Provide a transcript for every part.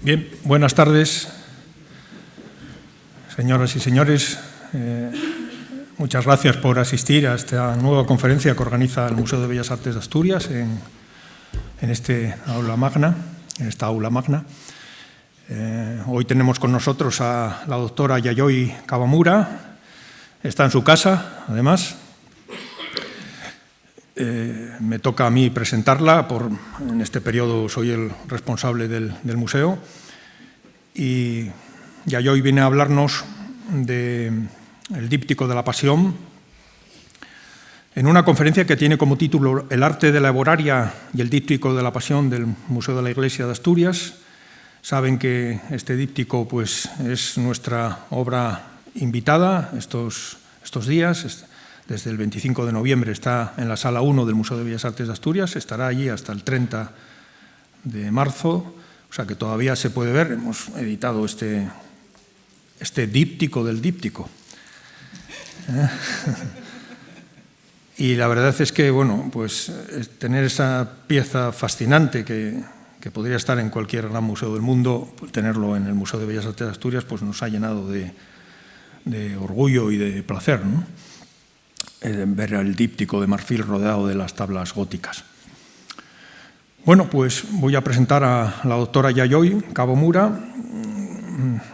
Bien, buenas tardes, señoras y señores. Muchas gracias por asistir a esta nueva conferencia que organiza el Museo de Bellas Artes de Asturias en esta aula magna. Hoy tenemos con nosotros a la doctora Yayoi Kawamura. Está en su casa, además. Me toca a mí presentarla, en este periodo soy el responsable del museo, y Yayoi viene a hablarnos del díptico de la Pasión en una conferencia que tiene como título El arte de la Heboraria y el díptico de la Pasión del Museo de la Iglesia de Asturias. Saben que este díptico pues, es nuestra obra invitada estos días. Desde el 25 de noviembre está en la Sala 1 del Museo de Bellas Artes de Asturias, estará allí hasta el 30 de marzo, o sea que todavía se puede ver. Hemos editado este díptico del díptico. Y la verdad es que, bueno, pues tener esa pieza fascinante que podría estar en cualquier gran museo del mundo, pues, tenerlo en el Museo de Bellas Artes de Asturias, pues nos ha llenado de orgullo y de placer, ¿no? Ver el díptico de marfil rodeado de las tablas góticas. Bueno, pues voy a presentar a la doctora Yayoi Kawamura,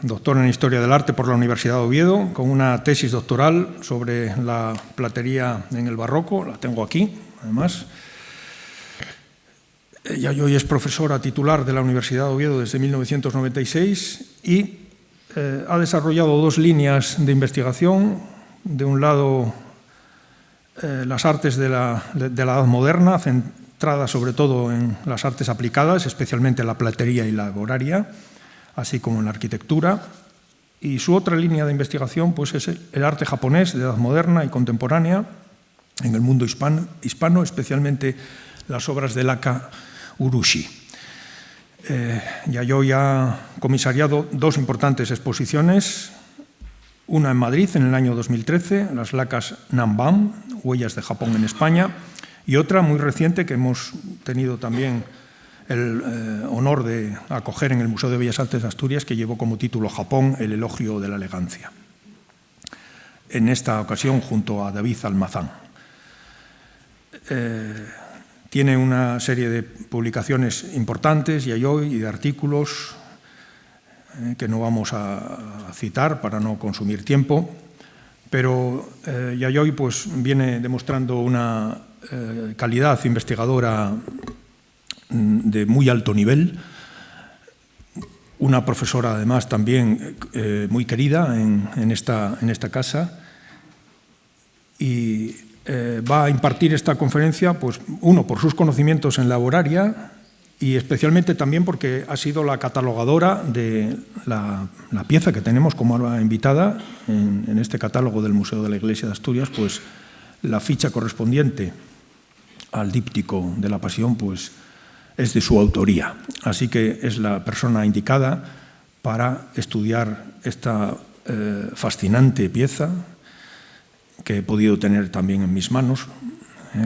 doctora en Historia del Arte por la Universidad de Oviedo, con una tesis doctoral sobre la platería en el barroco. La tengo aquí, además. Yayoi es profesora titular de la Universidad de Oviedo desde 1996 y ha desarrollado dos líneas de investigación. De un lado, las artes de la Edad Moderna, centradas sobre todo en las artes aplicadas, especialmente la platería y la heboraria, así como en la arquitectura. Y su otra línea de investigación pues, es el arte japonés de Edad Moderna y contemporánea en el mundo hispano, especialmente las obras de Laka Urushi. Yayoi ha comisariado dos importantes exposiciones, una en Madrid en el año 2013, las lacas Nanban, Huellas de Japón en España, y otra muy reciente que hemos tenido también el honor de acoger en el Museo de Bellas Artes de Asturias, que llevó como título Japón, el elogio de la elegancia. En esta ocasión junto a David Almazán. Tiene una serie de publicaciones importantes, Yayoi, y de artículos que no vamos a citar para no consumir tiempo, pero Yayoi pues, viene demostrando una calidad investigadora de muy alto nivel, una profesora además también muy querida en esta casa, y va a impartir esta conferencia, pues, uno, por sus conocimientos en la heboraria, y especialmente también porque ha sido la catalogadora de la pieza que tenemos como obra invitada en este catálogo del Museo de la Iglesia de Asturias, pues la ficha correspondiente al díptico de la Pasión pues, es de su autoría. Así que es la persona indicada para estudiar esta fascinante pieza que he podido tener también en mis manos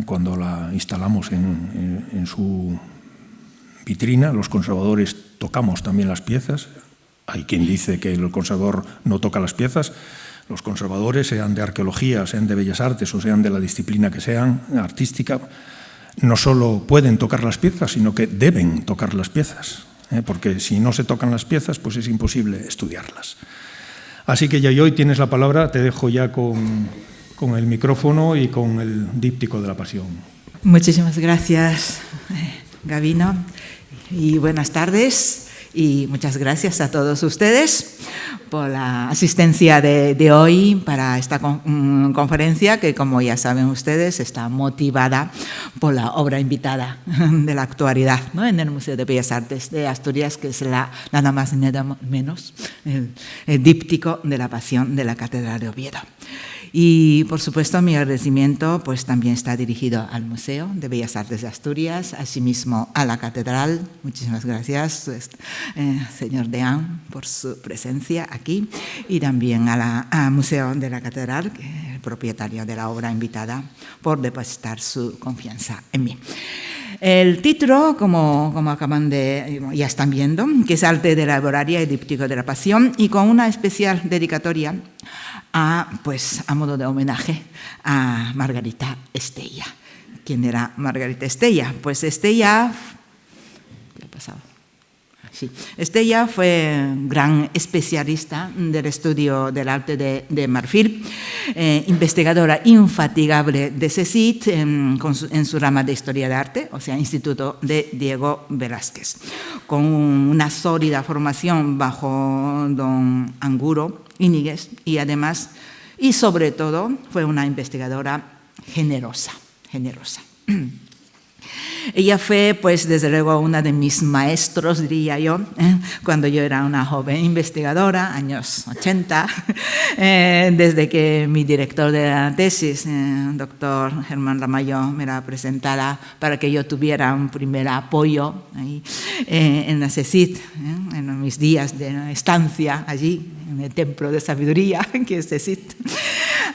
cuando la instalamos en su vitrina. Los conservadores tocamos también las piezas. Hay quien dice que el conservador no toca las piezas. Los conservadores, sean de arqueología, sean de bellas artes o sean de la disciplina que sean, artística, no solo pueden tocar las piezas, sino que deben tocar las piezas, porque si no se tocan las piezas, pues es imposible estudiarlas. Así que, Yayoi, tienes la palabra. Te dejo ya con el micrófono y con el díptico de la Pasión. Muchísimas gracias, Gabino. Y buenas tardes y muchas gracias a todos ustedes por la asistencia de hoy para esta conferencia que, como ya saben ustedes, está motivada por la obra invitada de la actualidad, ¿no? En el Museo de Bellas Artes de Asturias, que es nada más y nada menos el díptico de la Pasión de la Catedral de Oviedo. Y, por supuesto, mi agradecimiento pues, también está dirigido al Museo de Bellas Artes de Asturias, asimismo a la Catedral. Muchísimas gracias, señor Deán, por su presencia aquí, y también al Museo de la Catedral, que es el propietario de la obra invitada, por depositar su confianza en mí. El título, como ya están viendo, que es Arte de la Heboraria y Díptico de la Pasión, y con una especial dedicatoria a modo de homenaje a Margarita Estella. ¿Quién era Margarita Estella? Pues Estella... ¿Qué ha pasado? Sí. Estella fue gran especialista del estudio del arte de marfil, investigadora infatigable de CSIC en su rama de Historia de Arte, o sea, Instituto de Diego Velázquez, con una sólida formación bajo don Angulo Íñiguez y además, y sobre todo, fue una investigadora generosa. Ella fue, desde luego, una de mis maestros, diría yo, cuando yo era una joven investigadora, años 80, desde que mi director de la tesis, doctor Germán Ramallo, me la presentara para que yo tuviera un primer apoyo ahí, en la CSIC, en mis días de estancia allí, en el templo de sabiduría que es CSIC.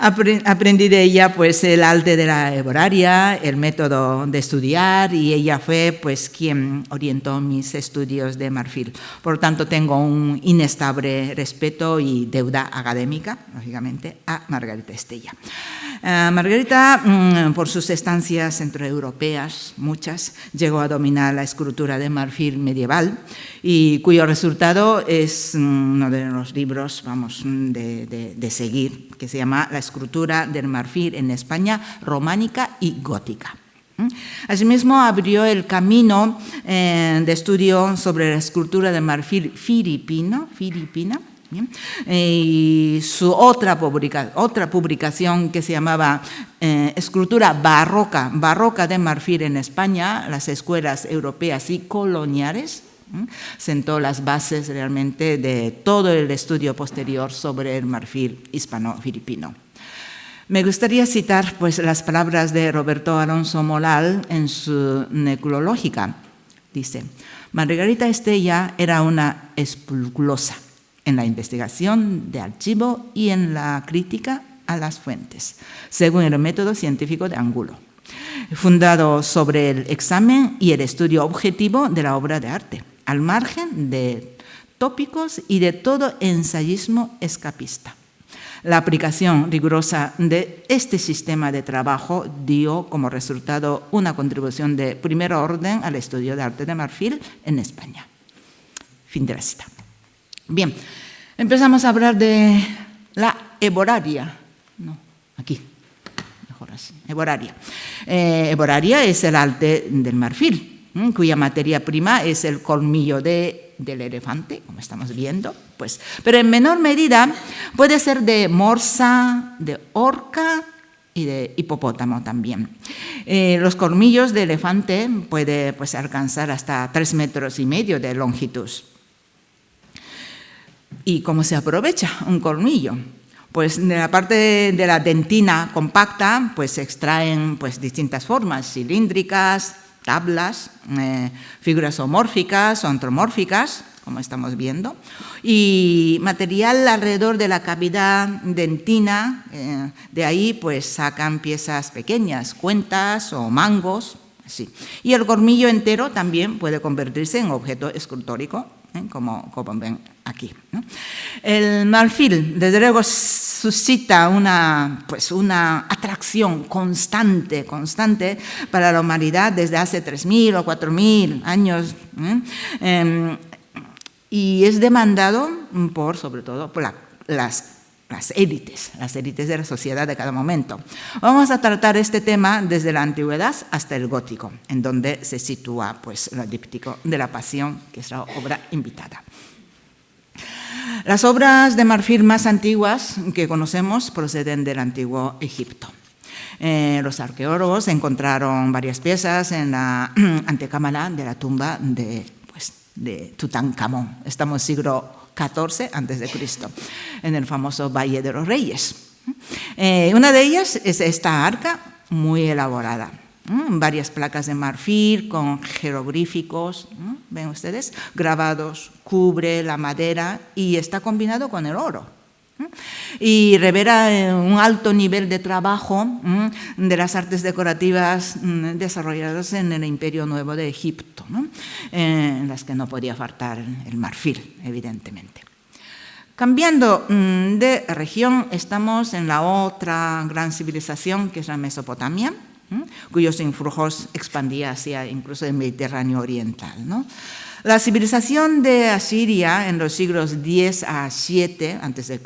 Aprendí de ella el arte de la heboraria, el método de estudiar, y ella fue quien orientó mis estudios de marfil. Por lo tanto, tengo un inestable respeto y deuda académica, lógicamente, a Margarita Estella. Margarita, por sus estancias centroeuropeas, muchas, llegó a dominar la escultura de marfil medieval, y cuyo resultado es uno de los libros, de seguir, que se llama La escultura del marfil en España románica y gótica. Asimismo, abrió el camino de estudio sobre la escultura de marfil filipina, y su otra publicación que se llamaba Escultura barroca de marfil en España, las escuelas europeas y coloniales, sentó las bases realmente de todo el estudio posterior sobre el marfil hispano-filipino. Me gustaría citar las palabras de Roberto Alonso Molal en su Necrológica. Dice: Margarita Estella era una escrupulosa en la investigación de archivo y en la crítica a las fuentes, según el método científico de Angulo, fundado sobre el examen y el estudio objetivo de la obra de arte, al margen de tópicos y de todo ensayismo escapista. La aplicación rigurosa de este sistema de trabajo dio como resultado una contribución de primer orden al estudio de arte de marfil en España. Fin de la cita. Bien, empezamos a hablar de la heboraria. No, aquí, mejor así, heboraria. Heboraria es el arte del marfil, cuya materia prima es el colmillo del elefante, como estamos viendo, pero en menor medida puede ser de morsa, de orca y de hipopótamo también. Los colmillos de elefante pueden alcanzar hasta 3,5 metros de longitud. ¿Y cómo se aprovecha un colmillo? De la parte de la dentina compacta se extraen distintas formas cilíndricas, tablas, figuras zoomórficas o antropomórficas, como estamos viendo, y material alrededor de la cavidad dentina. De ahí sacan piezas pequeñas, cuentas o mangos, así. Y el colmillo entero también puede convertirse en objeto escultórico, como ven aquí, ¿no? El marfil, desde luego, suscita una atracción constante para la humanidad desde hace 3.000 o 4.000 años, y es demandado sobre todo por las élites de la sociedad de cada momento. Vamos a tratar este tema desde la antigüedad hasta el gótico, en donde se sitúa el díptico de la Pasión, que es la obra invitada. Las obras de marfil más antiguas que conocemos proceden del antiguo Egipto. Los arqueólogos encontraron varias piezas en la antecámara de la tumba de Tutankamón. Estamos siglo XIV a.C., en el famoso Valle de los Reyes. Una de ellas es esta arca muy elaborada. Varias placas de marfil con jeroglíficos, ven ustedes, grabados, cubre la madera y está combinado con el oro. Y revela un alto nivel de trabajo de las artes decorativas desarrolladas en el Imperio Nuevo de Egipto, ¿no? En las que no podía faltar el marfil, evidentemente. Cambiando de región, estamos en la otra gran civilización, que es la Mesopotamia, cuyos influjos expandían hacia incluso el Mediterráneo oriental, ¿no? La civilización de Asiria en los siglos 10 a 7 a.C.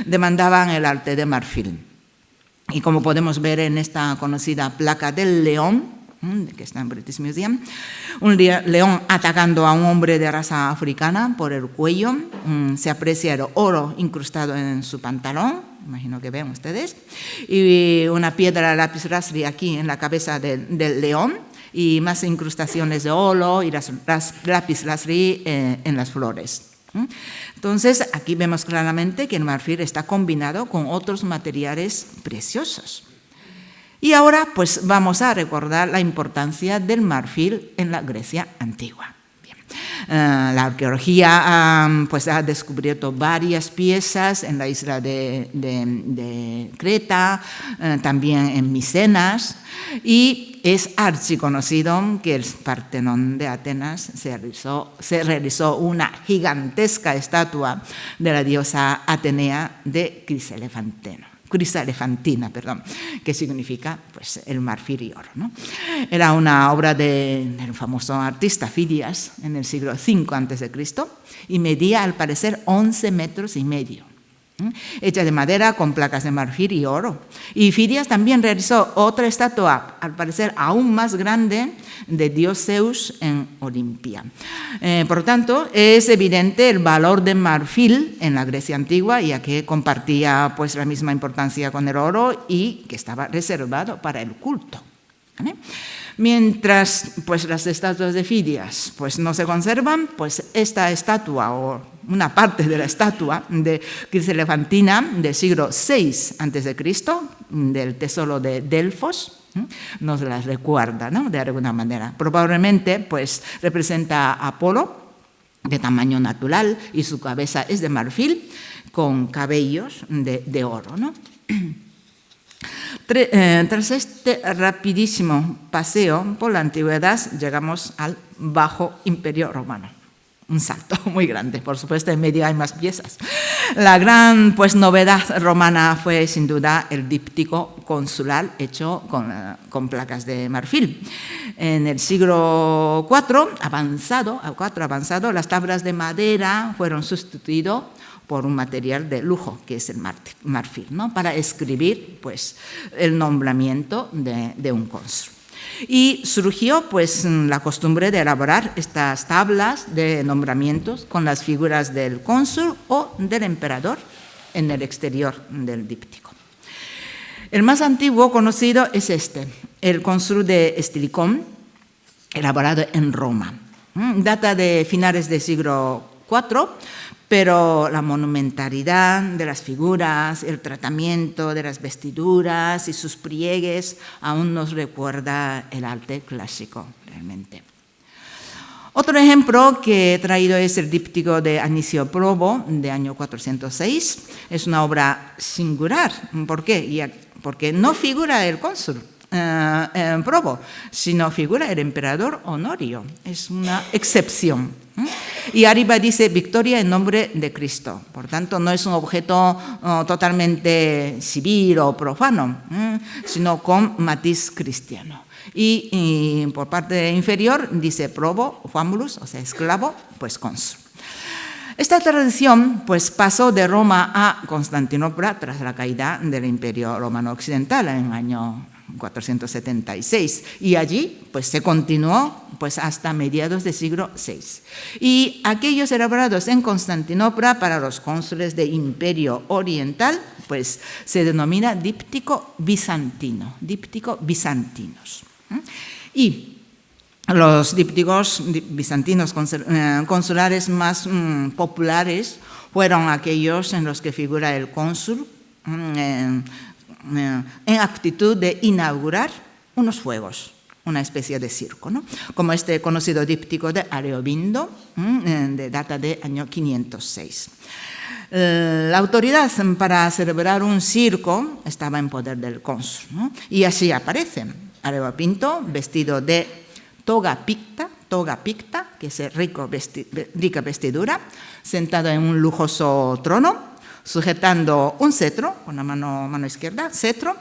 demandaban el arte de marfil. Y como podemos ver en esta conocida placa del león, que está en British Museum, un león atacando a un hombre de raza africana por el cuello, se aprecia el oro incrustado en su pantalón, imagino que ven ustedes, y una piedra lapislázuli aquí en la cabeza del león, y más incrustaciones de oro y las lapislázuli en las flores. Entonces, aquí vemos claramente que el marfil está combinado con otros materiales preciosos. Y ahora, pues, vamos a recordar la importancia del marfil en la Grecia antigua. La arqueología pues, ha descubierto varias piezas en la isla de Creta, también en Micenas, y es archiconocido que el Partenón de Atenas se realizó una gigantesca estatua de la diosa Atenea de Crisalefantina, que significa pues, el marfil y oro, ¿no? Era una obra del famoso artista Fidias en el siglo V a.C. y medía al parecer 11,5 metros, hecha de madera con placas de marfil y oro. Y Fidias también realizó otra estatua, al parecer aún más grande, de dios Zeus en Olimpia. Por lo tanto, es evidente el valor del marfil en la Grecia antigua, ya que compartía pues, la misma importancia con el oro y que estaba reservado para el culto, ¿vale? Mientras pues, las estatuas de Fidias pues, no se conservan, pues esta estatua o una parte de la estatua de Crisalefantina del siglo VI a.C., del tesoro de Delfos, nos la recuerda, ¿no? De alguna manera. Probablemente pues, representa a Apolo de tamaño natural y su cabeza es de marfil con cabellos de oro, ¿no? Tras este rapidísimo paseo por la antigüedad, llegamos al Bajo Imperio Romano. Un salto muy grande, por supuesto, en medio hay más piezas. La gran pues, novedad romana fue sin duda el díptico consular hecho con placas de marfil. En el siglo IV avanzado, las tablas de madera fueron sustituidas por un material de lujo, que es el marfil, ¿no? Para escribir pues, el nombramiento de un cónsul. Y surgió pues, la costumbre de elaborar estas tablas de nombramientos con las figuras del cónsul o del emperador en el exterior del díptico. El más antiguo conocido es el cónsul de Estilicón, elaborado en Roma. Data de finales del siglo IV, pero la monumentalidad de las figuras, el tratamiento de las vestiduras y sus pliegues aún nos recuerda el arte clásico, realmente. Otro ejemplo que he traído es el díptico de Anicio Probo, de año 406. Es una obra singular. ¿Por qué? Porque no figura el cónsul Probo, sino figura el emperador Honorio. Es una excepción. Y arriba dice victoria en nombre de Cristo. Por tanto, no es un objeto totalmente civil o profano, sino con matiz cristiano. Y por parte inferior dice probo, famulus, o sea, esclavo, pues cónsul. Esta tradición pues, pasó de Roma a Constantinopla tras la caída del Imperio Romano Occidental en el año 476, y allí pues, se continuó pues, hasta mediados del siglo VI. Y aquellos elaborados en Constantinopla para los cónsules del Imperio Oriental pues, se denomina díptico bizantino, díptico bizantinos. Y los dípticos bizantinos consulares más populares fueron aquellos en los que figura el cónsul en actitud de inaugurar unos juegos, una especie de circo, ¿no? Como este conocido díptico de Areobindo, de data de año 506. La autoridad para celebrar un circo estaba en poder del cónsul, ¿no? Y así aparece Areopinto Pinto vestido de toga picta, que es rica vestidura, sentado en un lujoso trono, sujetando un cetro con la mano izquierda, cetro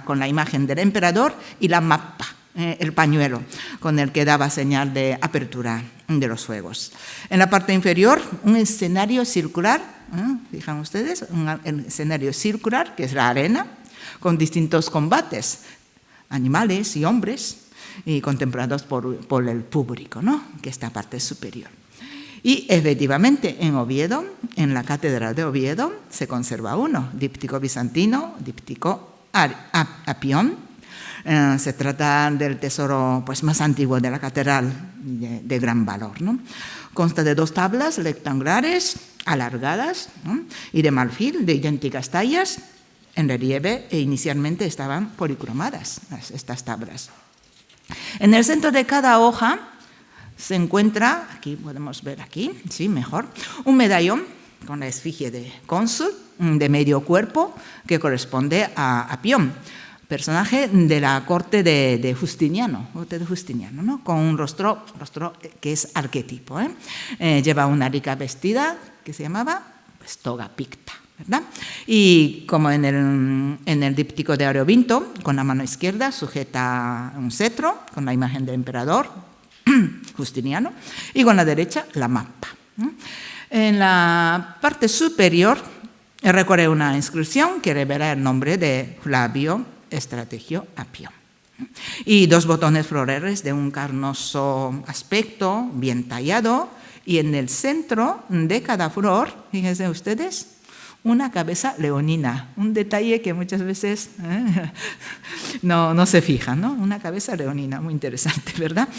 con la imagen del emperador y la mappa, el pañuelo con el que daba señal de apertura de los fuegos. En la parte inferior, un escenario circular, fijan ustedes, un escenario circular, que es la arena, con distintos combates, animales y hombres, y contemplados por el público, ¿no? Que esta parte superior. Y efectivamente en Oviedo, en la Catedral de Oviedo, se conserva uno, díptico bizantino, díptico Apión. Se trata del tesoro pues, más antiguo de la catedral, de gran valor, ¿no? Consta de 2 tablas rectangulares, alargadas, ¿no? Y de marfil, de idénticas tallas, en relieve, e inicialmente estaban policromadas estas tablas. En el centro de cada hoja se encuentra, aquí podemos ver aquí, sí, mejor, un medallón con la esfinge de cónsul de medio cuerpo que corresponde a Apión, personaje de la corte de Justiniano, ¿no? Con un rostro que es arquetipo. Lleva una rica vestida que se llamaba pues, toga picta, ¿verdad? Y como en el díptico de Areopinto, con la mano izquierda sujeta un cetro con la imagen del emperador Justiniano y con la derecha la mappa. En la parte superior recorre una inscripción que revela el nombre de Flavio Estrategio Apio y 2 botones floreles de un carnoso aspecto, bien tallado, y en el centro de cada flor, fíjense ustedes, una cabeza leonina, un detalle que muchas veces no se fija, ¿no? Una cabeza leonina, muy interesante, ¿verdad?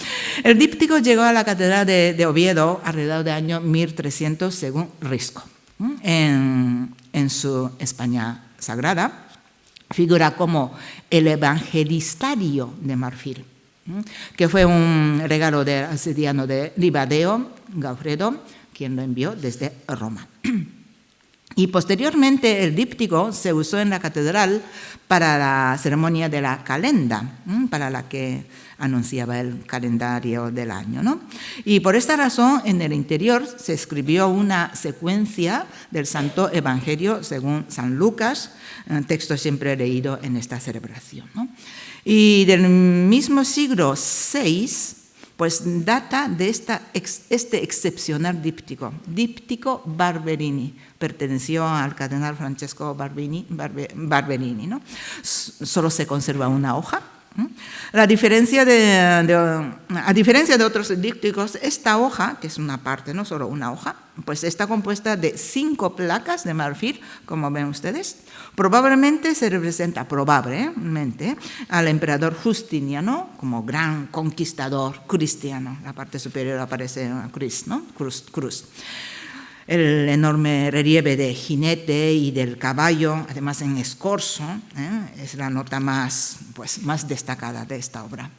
El díptico llegó a la Catedral de Oviedo alrededor del año 1300 según Risco. En su España Sagrada figura como el Evangelistario de marfil, que fue un regalo del asediano de Ribadeo, Gaufredo, quien lo envió desde Roma. Y posteriormente el díptico se usó en la catedral para la ceremonia de la calenda, para la que anunciaba el calendario del año, ¿no? Y por esta razón en el interior se escribió una secuencia del Santo Evangelio según San Lucas, texto siempre leído en esta celebración, ¿no? Y del mismo siglo VI, pues data de este excepcional díptico Barberini. Perteneció al cardenal Francesco Barberini, ¿no? Solo se conserva una hoja. A diferencia de otros dípticos, esta hoja, que es una parte, no solo una hoja, pues está compuesta de 5 placas de marfil, como ven ustedes. Probablemente se representa, al emperador Justiniano como gran conquistador cristiano. La parte superior aparece una cruz, ¿no? Cruz. El enorme relieve de jinete y del caballo, además en escorzo, es la nota más destacada de esta obra.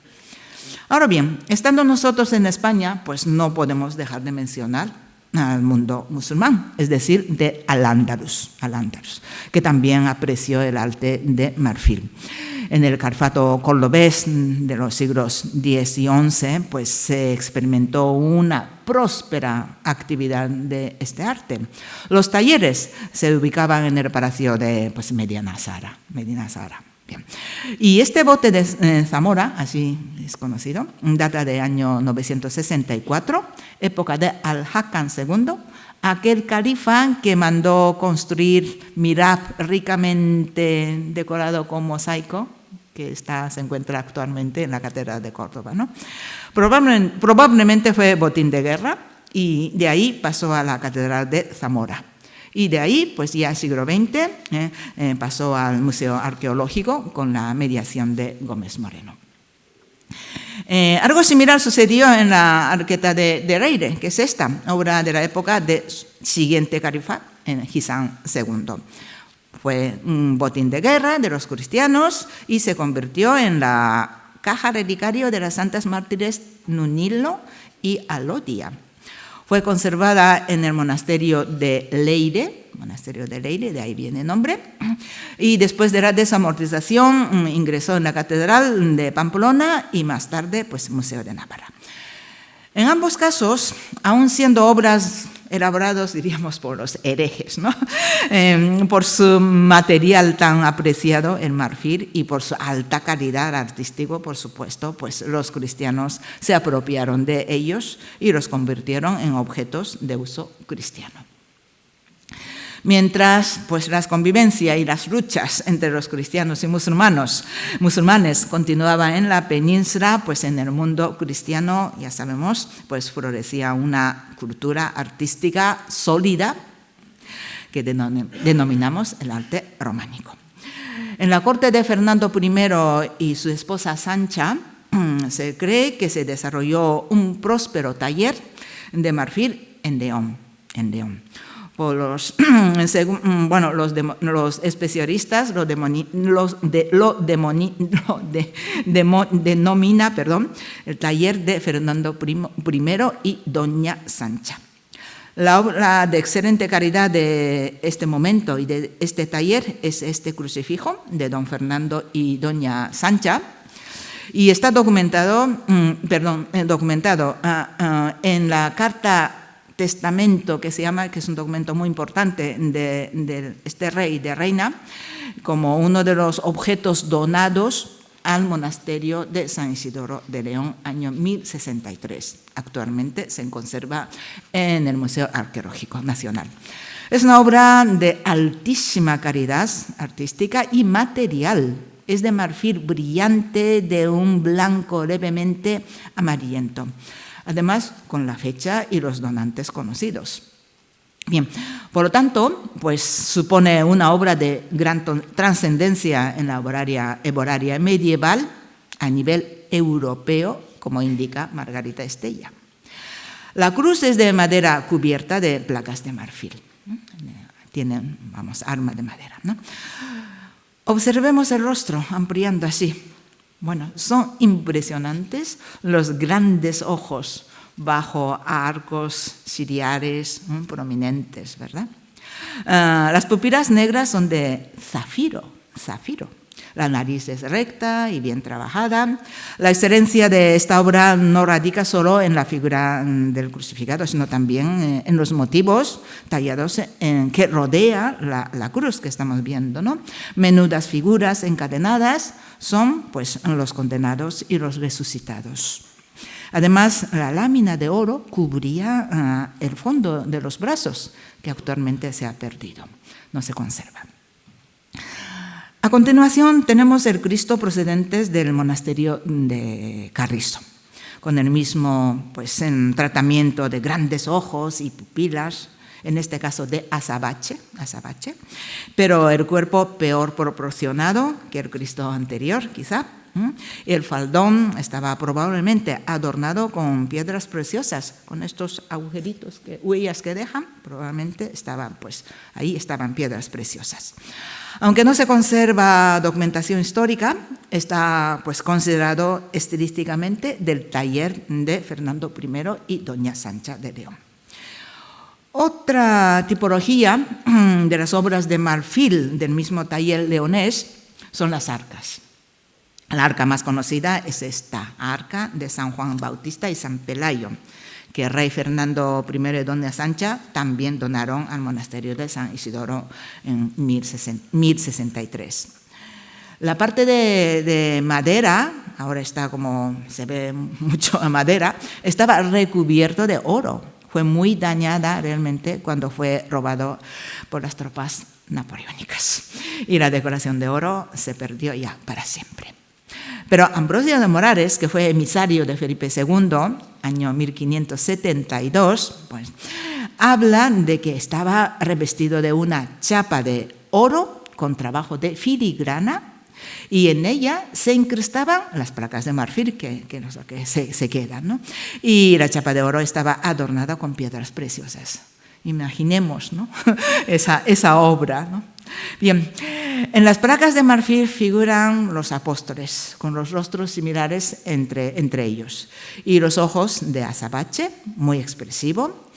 Ahora bien, estando nosotros en España, pues no podemos dejar de mencionar al mundo musulmán, es decir, de Al-Ándalus, que también apreció el arte de marfil. En el Califado cordobés de los siglos X y XI, pues se experimentó una próspera actividad de este arte. Los talleres se ubicaban en el palacio de Medina Sara. Bien. Y este bote de Zamora, así es conocido, data del año 964, época de Al-Hakam II, aquel califa que mandó construir Mirab ricamente decorado con mosaico, que se encuentra actualmente en la Catedral de Córdoba, ¿no? Probablemente fue botín de guerra y de ahí pasó a la Catedral de Zamora. Y de ahí, pues ya siglo XX, pasó al Museo Arqueológico con la mediación de Gómez Moreno. Algo similar sucedió en la Arqueta de Reire, que es esta, obra de la época del siguiente califa, en Hisán II. Fue un botín de guerra de los cristianos y se convirtió en la caja relicario de las santas mártires Nunilo y Alodia. Fue conservada en el monasterio de Leire, monasterio de Leyre, de ahí viene el nombre, y después de la desamortización ingresó en la Catedral de Pamplona y más tarde pues Museo de Navarra. En ambos casos, aun siendo obras elaboradas, diríamos, por los herejes, ¿no? Por su material tan apreciado, el marfil, y por su alta calidad artística, por supuesto, pues los cristianos se apropiaron de ellos y los convirtieron en objetos de uso cristiano. Mientras pues, la convivencia y las luchas entre los cristianos y musulmanes continuaban en la península, pues en el mundo cristiano, ya sabemos, pues florecía una cultura artística sólida que denominamos el arte románico. En la corte de Fernando I y su esposa Sancha, se cree que se desarrolló un próspero taller de marfil en León. Por los especialistas lo denomina el taller de Fernando I y doña Sancha. La obra de excelente calidad de este momento y de este taller es este crucifijo de don Fernando y doña Sancha, y está documentado en la carta testamento que se llama, que es un documento muy importante de este rey y de reina, como uno de los objetos donados al monasterio de San Isidoro de León, año 1063. Actualmente se conserva en el Museo Arqueológico Nacional. Es una obra de altísima calidad artística y material. Es de marfil brillante, de un blanco levemente amarillento. Además, con la fecha y los donantes conocidos. Bien, por lo tanto, pues supone una obra de gran trascendencia en la hebraria medieval a nivel europeo, como indica Margarita Estella. La cruz es de madera cubierta de placas de marfil. Tienen, arma de madera, ¿no? Observemos el rostro, ampliando así. Bueno, son impresionantes los grandes ojos bajo arcos ciliares prominentes, ¿verdad? Las pupilas negras son de zafiro. La nariz es recta y bien trabajada. La excelencia de esta obra no radica solo en la figura del crucificado, sino también en los motivos tallados que rodea la cruz que estamos viendo, ¿no? Menudas figuras encadenadas son pues, los condenados y los resucitados. Además, la lámina de oro cubría el fondo de los brazos, que actualmente se ha perdido, no se conserva. A continuación tenemos el Cristo procedentes del monasterio de Carrizo, con el mismo pues, en tratamiento de grandes ojos y pupilas, en este caso de azabache, pero el cuerpo peor proporcionado que el Cristo anterior, quizá. El faldón estaba probablemente adornado con piedras preciosas, con estos agujeritos, huellas que dejan, probablemente ahí estaban piedras preciosas. Aunque no se conserva documentación histórica, está pues, considerado estilísticamente del taller de Fernando I y doña Sancha de León. Otra tipología de las obras de marfil del mismo taller leonés son las arcas. La arca más conocida es esta arca de San Juan Bautista y San Pelayo, que el rey Fernando I y doña Sancha también donaron al monasterio de San Isidoro en 1063. La parte de madera, ahora está como se ve mucho madera, estaba recubierto de oro. Fue muy dañada realmente cuando fue robado por las tropas napoleónicas. Y la decoración de oro se perdió ya para siempre. Pero Ambrosio de Morares, que fue emisario de Felipe II, año 1572, pues, habla de que estaba revestido de una chapa de oro con trabajo de filigrana y en ella se incrustaban las placas de marfil que se quedan, ¿no? Y la chapa de oro estaba adornada con piedras preciosas. Imaginemos, ¿no? esa obra, ¿no? Bien, en las placas de marfil figuran los apóstoles, con los rostros similares entre ellos, y los ojos de azabache, muy expresivo,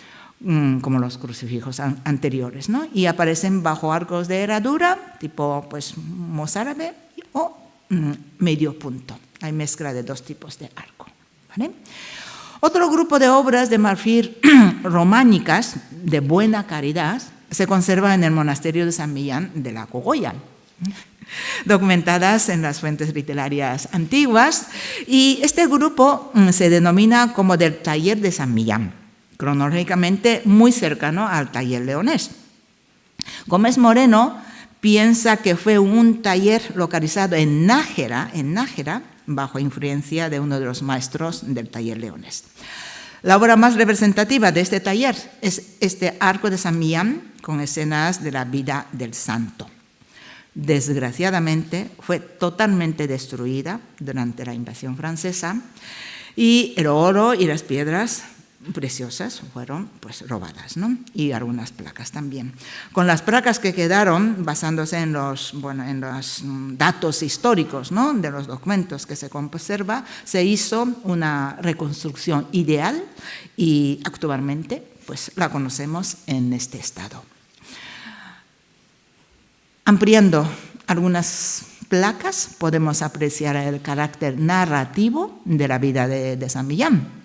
como los crucifijos anteriores, ¿no? Y aparecen bajo arcos de herradura, tipo pues mozárabe o medio punto. Hay mezcla de dos tipos de arco, ¿vale? Otro grupo de obras de marfil románicas de buena calidad se conserva en el monasterio de San Millán de la Cogolla, documentadas en las fuentes literarias antiguas, y este grupo se denomina como del taller de San Millán, cronológicamente muy cercano al taller leonés. Gómez Moreno piensa que fue un taller localizado en Nájera, bajo influencia de uno de los maestros del taller leonés. La obra más representativa de este taller es este arco de San Millán con escenas de la vida del santo. Desgraciadamente fue totalmente destruida durante la invasión francesa y el oro y las piedras preciosas fueron pues robadas, ¿no? Y algunas placas también. Con las placas que quedaron, basándose en los datos históricos, ¿no?, de los documentos que se conserva, se hizo una reconstrucción ideal y actualmente pues la conocemos en este estado. Ampliando algunas placas podemos apreciar el carácter narrativo de la vida de San Millán,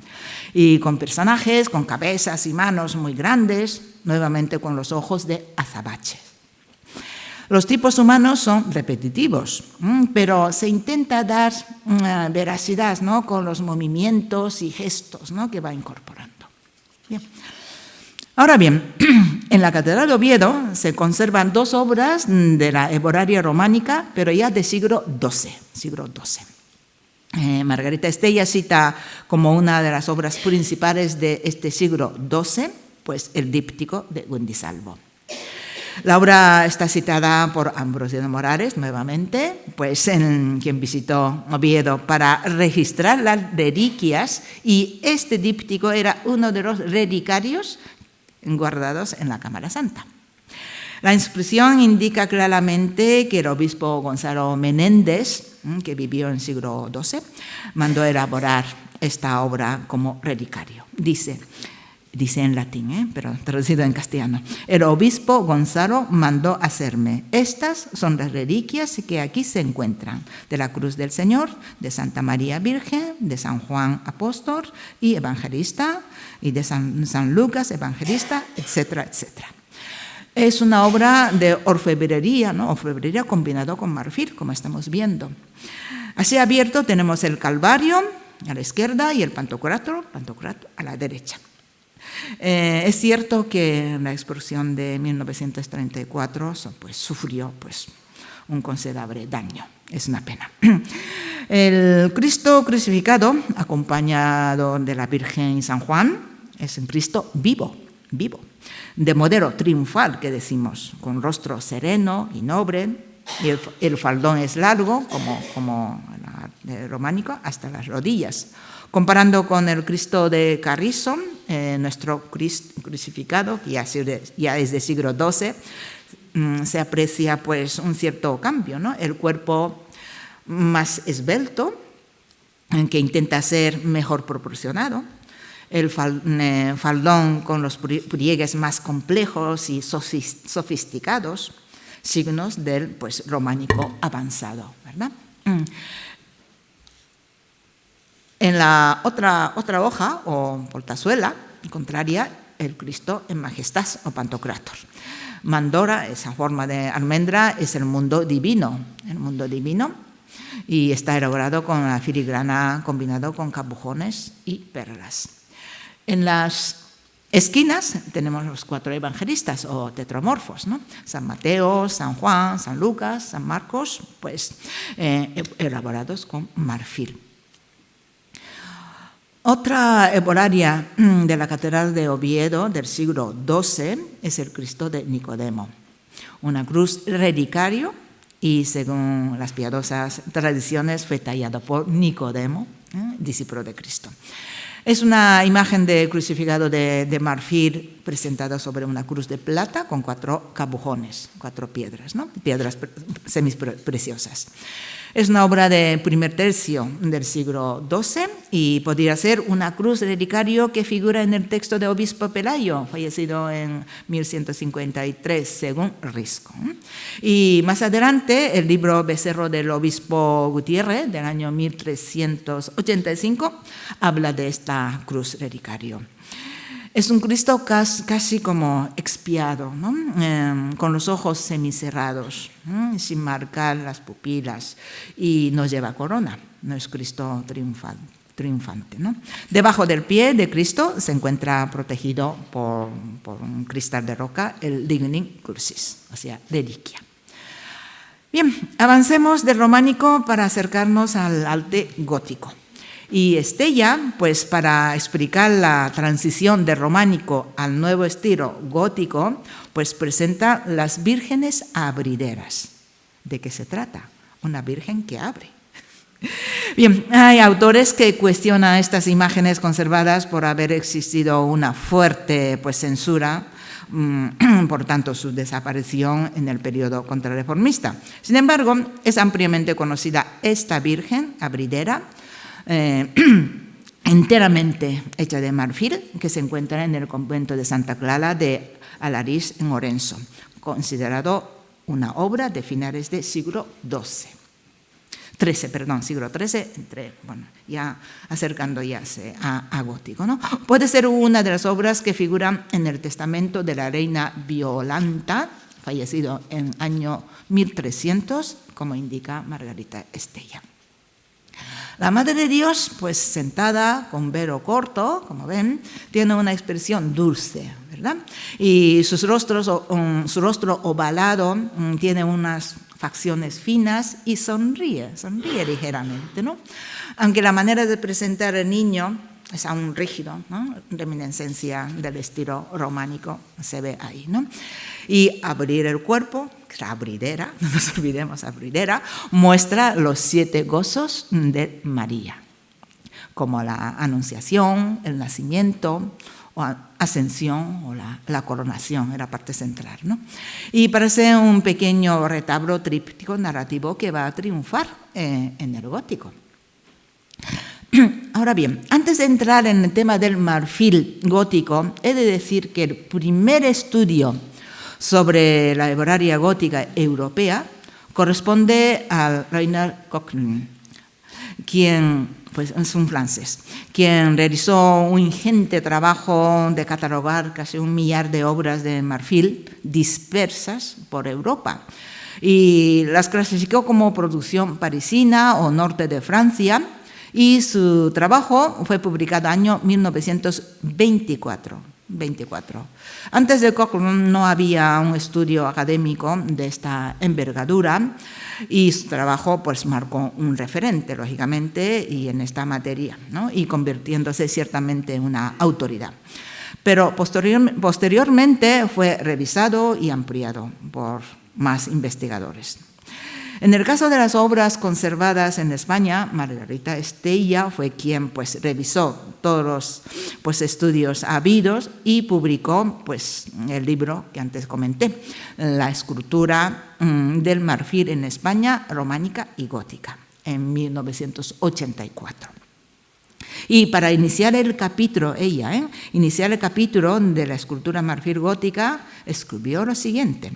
y con personajes con cabezas y manos muy grandes, nuevamente con los ojos de azabache. Los tipos humanos son repetitivos, pero se intenta dar veracidad, ¿no?, con los movimientos y gestos, ¿no?, que va incorporando. Bien. Ahora bien, en la Catedral de Oviedo se conservan dos obras de la Hebraria románica, pero ya del siglo XII. Margarita Estella cita como una de las obras principales de este siglo XII, pues el díptico de Wendisalvo. La obra está citada por Ambrosio de Morales, nuevamente, pues quien visitó Oviedo para registrar las reliquias, y este díptico era uno de los relicarios guardados en la Cámara Santa. La inscripción indica claramente que el obispo Gonzalo Menéndez, que vivió en el siglo XII, mandó elaborar esta obra como relicario. Dice en latín, pero traducido en castellano: el obispo Gonzalo mandó hacerme. Estas son las reliquias que aquí se encuentran: de la cruz del Señor, de Santa María Virgen, de San Juan Apóstol y Evangelista, y de San Lucas Evangelista, etcétera, etcétera. Es una obra de orfebrería, ¿no?, orfebrería combinado con marfil, como estamos viendo. Así abierto tenemos el Calvario a la izquierda y el Pantocrator a la derecha. Es cierto que la explosión de 1934 pues, sufrió pues, un considerable daño. Es una pena. El Cristo crucificado, acompañado de la Virgen y San Juan, es un Cristo vivo, de modelo triunfal, que decimos, con rostro sereno y noble, y el faldón es largo, como el románico, hasta las rodillas. Comparando con el Cristo de Carrizo, nuestro crucificado, que ya es del siglo XII, se aprecia pues, un cierto cambio, ¿no? El cuerpo más esbelto, que intenta ser mejor proporcionado, el faldón con los pliegues más complejos y sofisticados, signos del pues, románico avanzado, ¿verdad? En la otra hoja o portazuela contraria, el Cristo en majestad o Pantocrator. Mandora, esa forma de almendra, es el mundo divino, y está elaborado con la filigrana combinado con capujones y perlas. En las esquinas tenemos los 4 evangelistas o tetramorfos, ¿no? San Mateo, San Juan, San Lucas, San Marcos, pues elaborados con marfil. Otra hebraria de la Catedral de Oviedo del siglo XII es el Cristo de Nicodemo, una cruz relicario, y según las piadosas tradiciones fue tallado por Nicodemo, discípulo de Cristo. Es una imagen de crucificado de marfil presentada sobre una cruz de plata con 4 capujones, 4 piedras, ¿no? Piedras semipreciosas. Es una obra de primer tercio del siglo XII y podría ser una cruz relicario que figura en el texto de Obispo Pelayo, fallecido en 1153, según Risco. Y más adelante, el libro Becerro del Obispo Gutiérrez, del año 1385, habla de esta cruz relicario. Es un Cristo casi como expiado, ¿no? Con los ojos semicerrados, sin marcar las pupilas, y no lleva corona, no es Cristo triunfante, ¿no? Debajo del pie de Cristo se encuentra protegido por un cristal de roca, el Lignin Crucis, o sea, reliquia. Bien, avancemos del románico para acercarnos al arte gótico. Y Estella, pues para explicar la transición del románico al nuevo estilo gótico, pues presenta las vírgenes abrideras. ¿De qué se trata? Una virgen que abre. Bien, hay autores que cuestionan estas imágenes conservadas por haber existido una fuerte censura, por tanto su desaparición en el periodo contrarreformista. Sin embargo, es ampliamente conocida esta virgen abridera, enteramente hecha de marfil, que se encuentra en el convento de Santa Clara de Alariz, en Orense, considerado una obra de finales del siglo XIII, ya acercándose a gótico, ¿no? Puede ser una de las obras que figuran en el testamento de la reina Violanta, fallecido en año 1300, como indica Margarita Estella. La Madre de Dios, pues sentada con velo corto, como ven, tiene una expresión dulce, ¿verdad? Y su rostro ovalado tiene unas facciones finas y sonríe ligeramente, ¿no? Aunque la manera de presentar al niño es aún rígido, ¿no? Reminiscencia del estilo románico se ve ahí, ¿no? Y abrir el cuerpo, la abridera, no nos olvidemos, abridera, muestra los 7 gozos de María, como la anunciación, el nacimiento, o ascensión o la coronación, era parte central, ¿no? Y parece un pequeño retablo tríptico narrativo que va a triunfar en el gótico. Ahora bien, antes de entrar en el tema del marfil gótico, he de decir que el primer estudio sobre la hebraria gótica europea corresponde a Reinhard Cochlin, quien es un francés, quien realizó un ingente trabajo de catalogar casi 1 millar de obras de marfil dispersas por Europa y las clasificó como producción parisina o norte de Francia, y su trabajo fue publicado en el año 1924. Antes de Cochlin no había un estudio académico de esta envergadura y su trabajo marcó un referente, lógicamente, y en esta materia, ¿no? Y convirtiéndose ciertamente en una autoridad. Pero posteriormente fue revisado y ampliado por más investigadores. En el caso de las obras conservadas en España, Margarita Estella fue quien revisó todos los estudios habidos y publicó el libro que antes comenté, La escultura del marfil en España, románica y gótica, en 1984. Y para iniciar el capítulo, iniciar el capítulo de la escultura marfil gótica, escribió lo siguiente: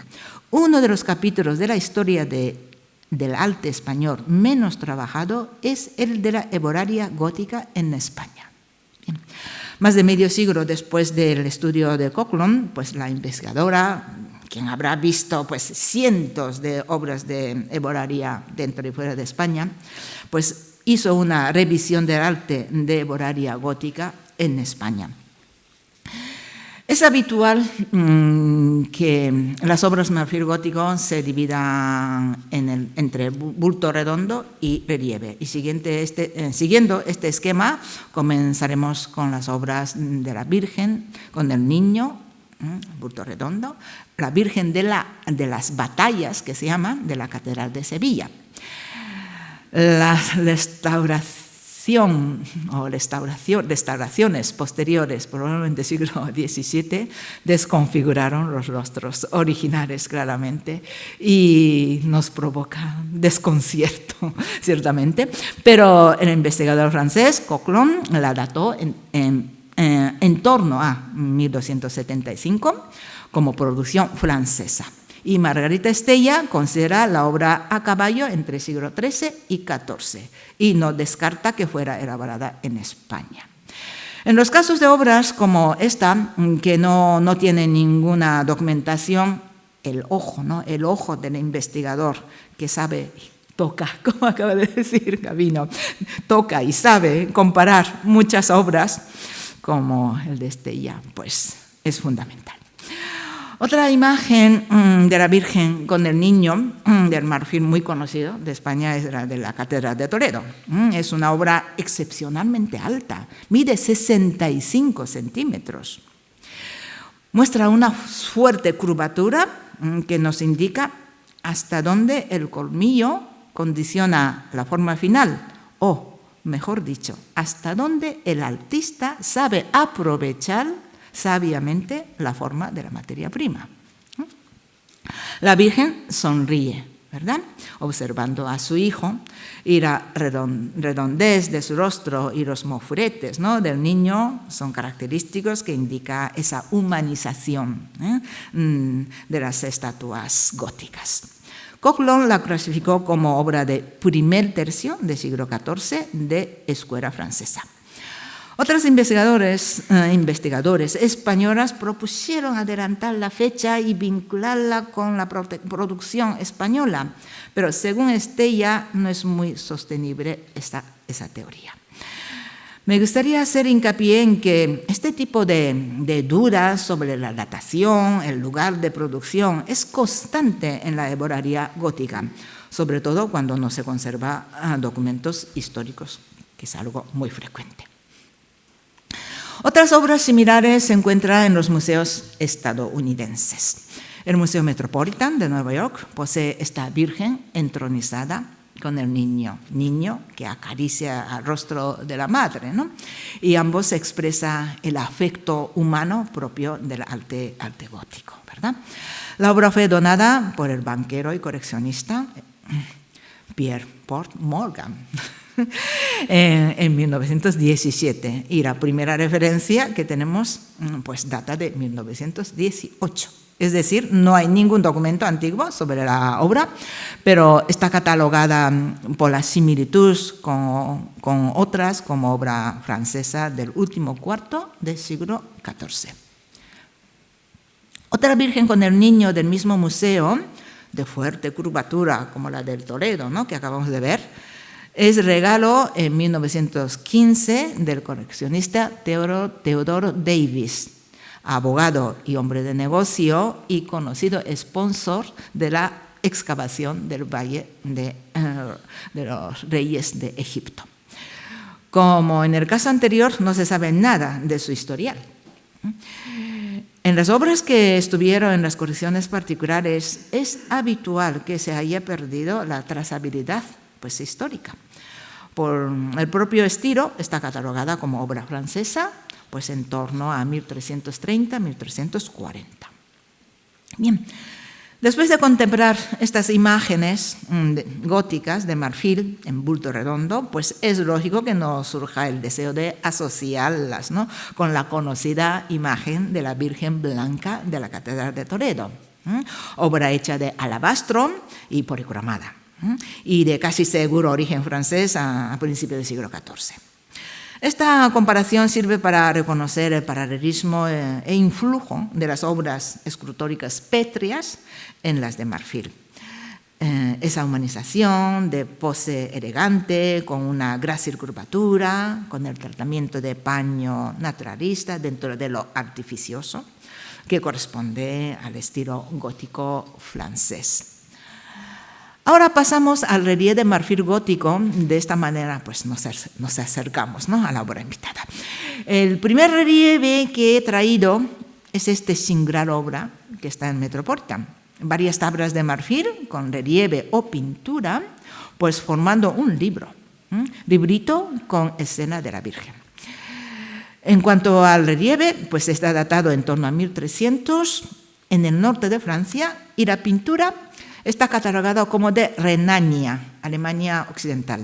uno de los capítulos de la historia del arte español menos trabajado es el de la hebraria gótica en España. Bien. Más de medio siglo después del estudio de Cochlin, la investigadora, quien habrá visto cientos de obras de hebraria dentro y fuera de España, hizo una revisión del arte de hebraria gótica en España. Es habitual que las obras marfil gótico se dividan entre bulto redondo y relieve. Y siguiendo este esquema, comenzaremos con las obras de la Virgen, con el niño, bulto redondo, la Virgen de las Batallas, que se llama, de la Catedral de Sevilla. La restauración o restauraciones posteriores, probablemente siglo XVII, desconfiguraron los rostros originales claramente y nos provoca desconcierto, ciertamente. Pero el investigador francés Coquelin la dató en torno a 1275 como producción francesa. Y Margarita Estella considera la obra a caballo entre el siglo XIII y XIV y no descarta que fuera elaborada en España. En los casos de obras como esta, que no tienen ninguna documentación, el ojo, ¿no? El ojo del investigador que sabe, toca, como acaba de decir Gabino, toca y sabe comparar muchas obras como el de Estella, pues es fundamental. Otra imagen de la Virgen con el niño del marfil muy conocido de España es la de la Catedral de Toledo. Es una obra excepcionalmente alta, mide 65 centímetros. Muestra una fuerte curvatura que nos indica hasta dónde el colmillo condiciona la forma final, o, mejor dicho, hasta dónde el artista sabe aprovechar sabiamente la forma de la materia prima. La Virgen sonríe, ¿verdad? Observando a su hijo y la redondez de su rostro y los mofuretes, ¿no?, del niño son característicos que indican esa humanización de las estatuas góticas. Coquelin la clasificó como obra de primer tercio del siglo XIV de escuela francesa. Otros investigadores españolas propusieron adelantar la fecha y vincularla con la producción española, pero según Estella no es muy sostenible esa teoría. Me gustaría hacer hincapié en que este tipo de dudas sobre la datación, el lugar de producción, es constante en la herbolaria gótica, sobre todo cuando no se conservan documentos históricos, que es algo muy frecuente. Otras obras similares se encuentran en los museos estadounidenses. El Museo Metropolitan de Nueva York posee esta Virgen entronizada con el niño que acaricia el rostro de la madre, ¿no? Y ambos expresan el afecto humano propio del arte gótico, ¿verdad? La obra fue donada por el banquero y coleccionista Pierre Port Morgan en 1917, y la primera referencia que tenemos pues data de 1918. Es decir, no hay ningún documento antiguo sobre la obra, pero está catalogada por la similitud con otras como obra francesa del último cuarto del siglo XIV. Otra Virgen con el niño del mismo museo, de fuerte curvatura como la del Toledo, ¿no?, que acabamos de ver, es regalo en 1915 del coleccionista Theodore Davis, abogado y hombre de negocio y conocido sponsor de la excavación del Valle de los Reyes de Egipto. Como en el caso anterior, no se sabe nada de su historial. En las obras que estuvieron en las colecciones particulares es habitual que se haya perdido la trazabilidad pues histórica. Por el propio estilo está catalogada como obra francesa, pues en torno a 1330-1340. Bien, después de contemplar estas imágenes góticas de marfil en bulto redondo, pues es lógico que nos surja el deseo de asociarlas, ¿no?, con la conocida imagen de la Virgen Blanca de la Catedral de Toledo, obra hecha de alabastro y policromada, y de casi seguro origen francés a principios del siglo XIV. Esta comparación sirve para reconocer el paralelismo e influjo de las obras escultóricas pétreas en las de marfil. Esa humanización de pose elegante, con una grácil curvatura, con el tratamiento de paño naturalista dentro de lo artificioso, que corresponde al estilo gótico francés. Ahora pasamos al relieve de marfil gótico. De esta manera pues nos acercamos, ¿no?, a la obra invitada. El primer relieve que he traído es este singular obra que está en Metropolitan. Varias tablas de marfil con relieve o pintura, pues formando un libro. librito con escena de la Virgen. En cuanto al relieve, pues está datado en torno a 1300 en el norte de Francia, y la pintura está catalogada como de Renania, Alemania Occidental,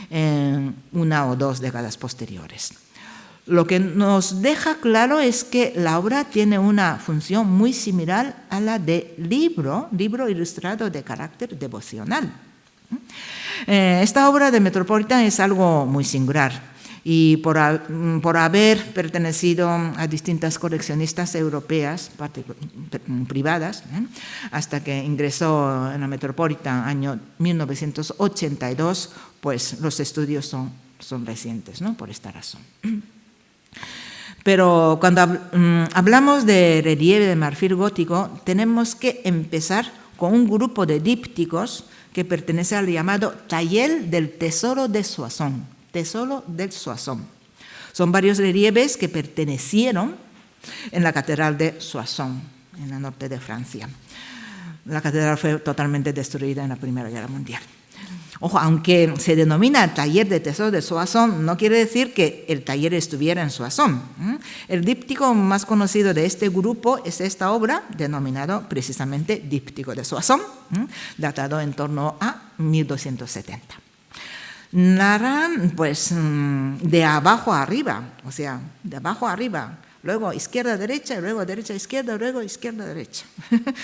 en 1 o 2 décadas posteriores. Lo que nos deja claro es que la obra tiene una función muy similar a la de libro ilustrado de carácter devocional. Esta obra de Metropolitan es algo muy singular, y por haber pertenecido a distintas coleccionistas europeas privadas, hasta que ingresó en la Metropolitan año 1982, pues los estudios son recientes, ¿no? Por esta razón. Pero cuando hablamos de relieve de marfil gótico, tenemos que empezar con un grupo de dípticos que pertenece al llamado Taller del Tesoro de Soissons. Tesoro del Soissons. Son varios relieves que pertenecieron en la catedral de Soissons, en el norte de Francia. La catedral fue totalmente destruida en la Primera Guerra Mundial. Ojo, aunque se denomina Taller de Tesoro de Soissons, no quiere decir que el taller estuviera en Soissons. El díptico más conocido de este grupo es esta obra, denominado precisamente Díptico de Soissons, datado en torno a 1270. Narran, pues, de abajo a arriba, o sea, de abajo a arriba, luego izquierda, derecha, luego derecha, izquierda, luego izquierda, derecha.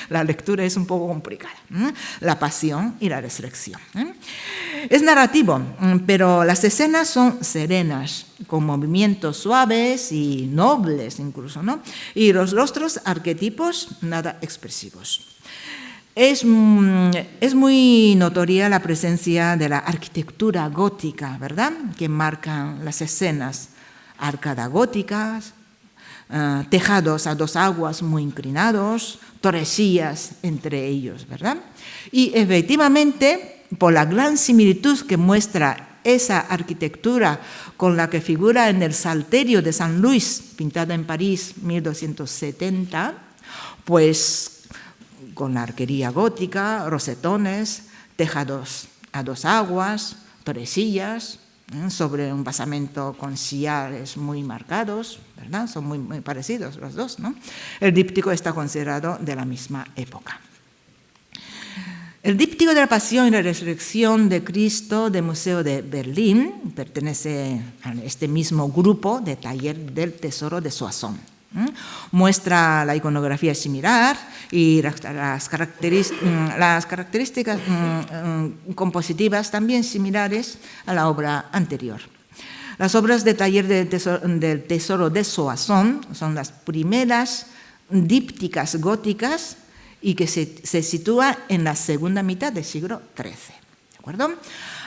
La lectura es un poco complicada. La pasión y la resurrección. Es narrativo, pero las escenas son serenas, con movimientos suaves y nobles incluso, ¿no? Y los rostros arquetipos nada expresivos. Es muy notoria la presencia de la arquitectura gótica, ¿verdad?, que marcan las escenas. Arcadas góticas, tejados a 2 aguas muy inclinados, torrecillas entre ellos, ¿verdad? Y efectivamente, por la gran similitud que muestra esa arquitectura con la que figura en el Salterio de San Luis, pintado en París, 1270, pues con la arquería gótica, rosetones, tejados a 2 aguas, torrecillas, sobre un basamento con sillares muy marcados, ¿verdad? Son muy parecidos los dos, ¿no? El díptico está considerado de la misma época. El díptico de la Pasión y la Resurrección de Cristo del Museo de Berlín pertenece a este mismo grupo de Taller del Tesoro de Soissons. Muestra la iconografía similar y las características compositivas también similares a la obra anterior. Las obras de Taller del Tesoro de Soissons son las primeras dípticas góticas y que se sitúa en la segunda mitad del siglo XIII. ¿De acuerdo?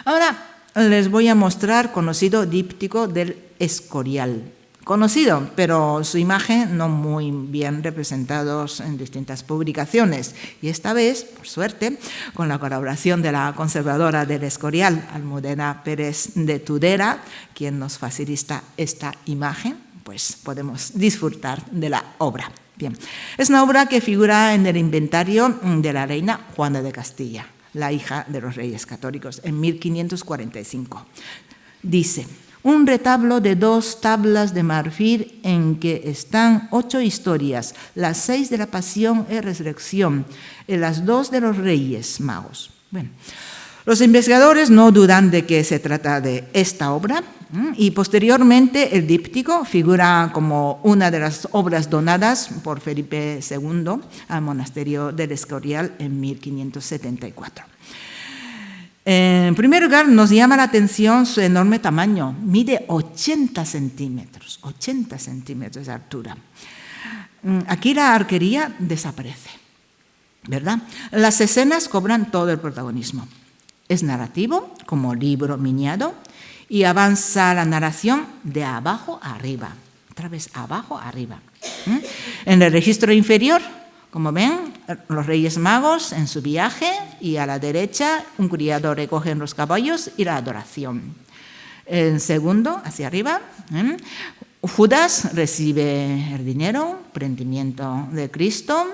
Ahora les voy a mostrar conocido díptico del Escorial. Conocido, pero su imagen no muy bien representados en distintas publicaciones. Y esta vez, por suerte, con la colaboración de la conservadora del Escorial, Almudena Pérez de Tudela, quien nos facilita esta imagen, pues podemos disfrutar de la obra. Bien, es una obra que figura en el inventario de la reina Juana de Castilla, la hija de los reyes católicos, en 1545. Dice: un retablo de 2 tablas de marfil en que están 8 historias, las 6 de la Pasión y Resurrección y las 2 de los Reyes Magos. Bueno, los investigadores no dudan de que se trata de esta obra, y posteriormente el díptico figura como una de las obras donadas por Felipe II al monasterio del Escorial en 1574. En primer lugar, nos llama la atención su enorme tamaño. Mide 80 centímetros de altura. Aquí la arquería desaparece, ¿verdad? Las escenas cobran todo el protagonismo. Es narrativo, como libro miniado, y avanza la narración de abajo a arriba. Otra vez, abajo a arriba. En el registro inferior, como ven, los Reyes Magos en su viaje, y a la derecha un criado recoge los caballos y la adoración. En segundo, hacia arriba, Judas recibe el dinero, prendimiento de Cristo,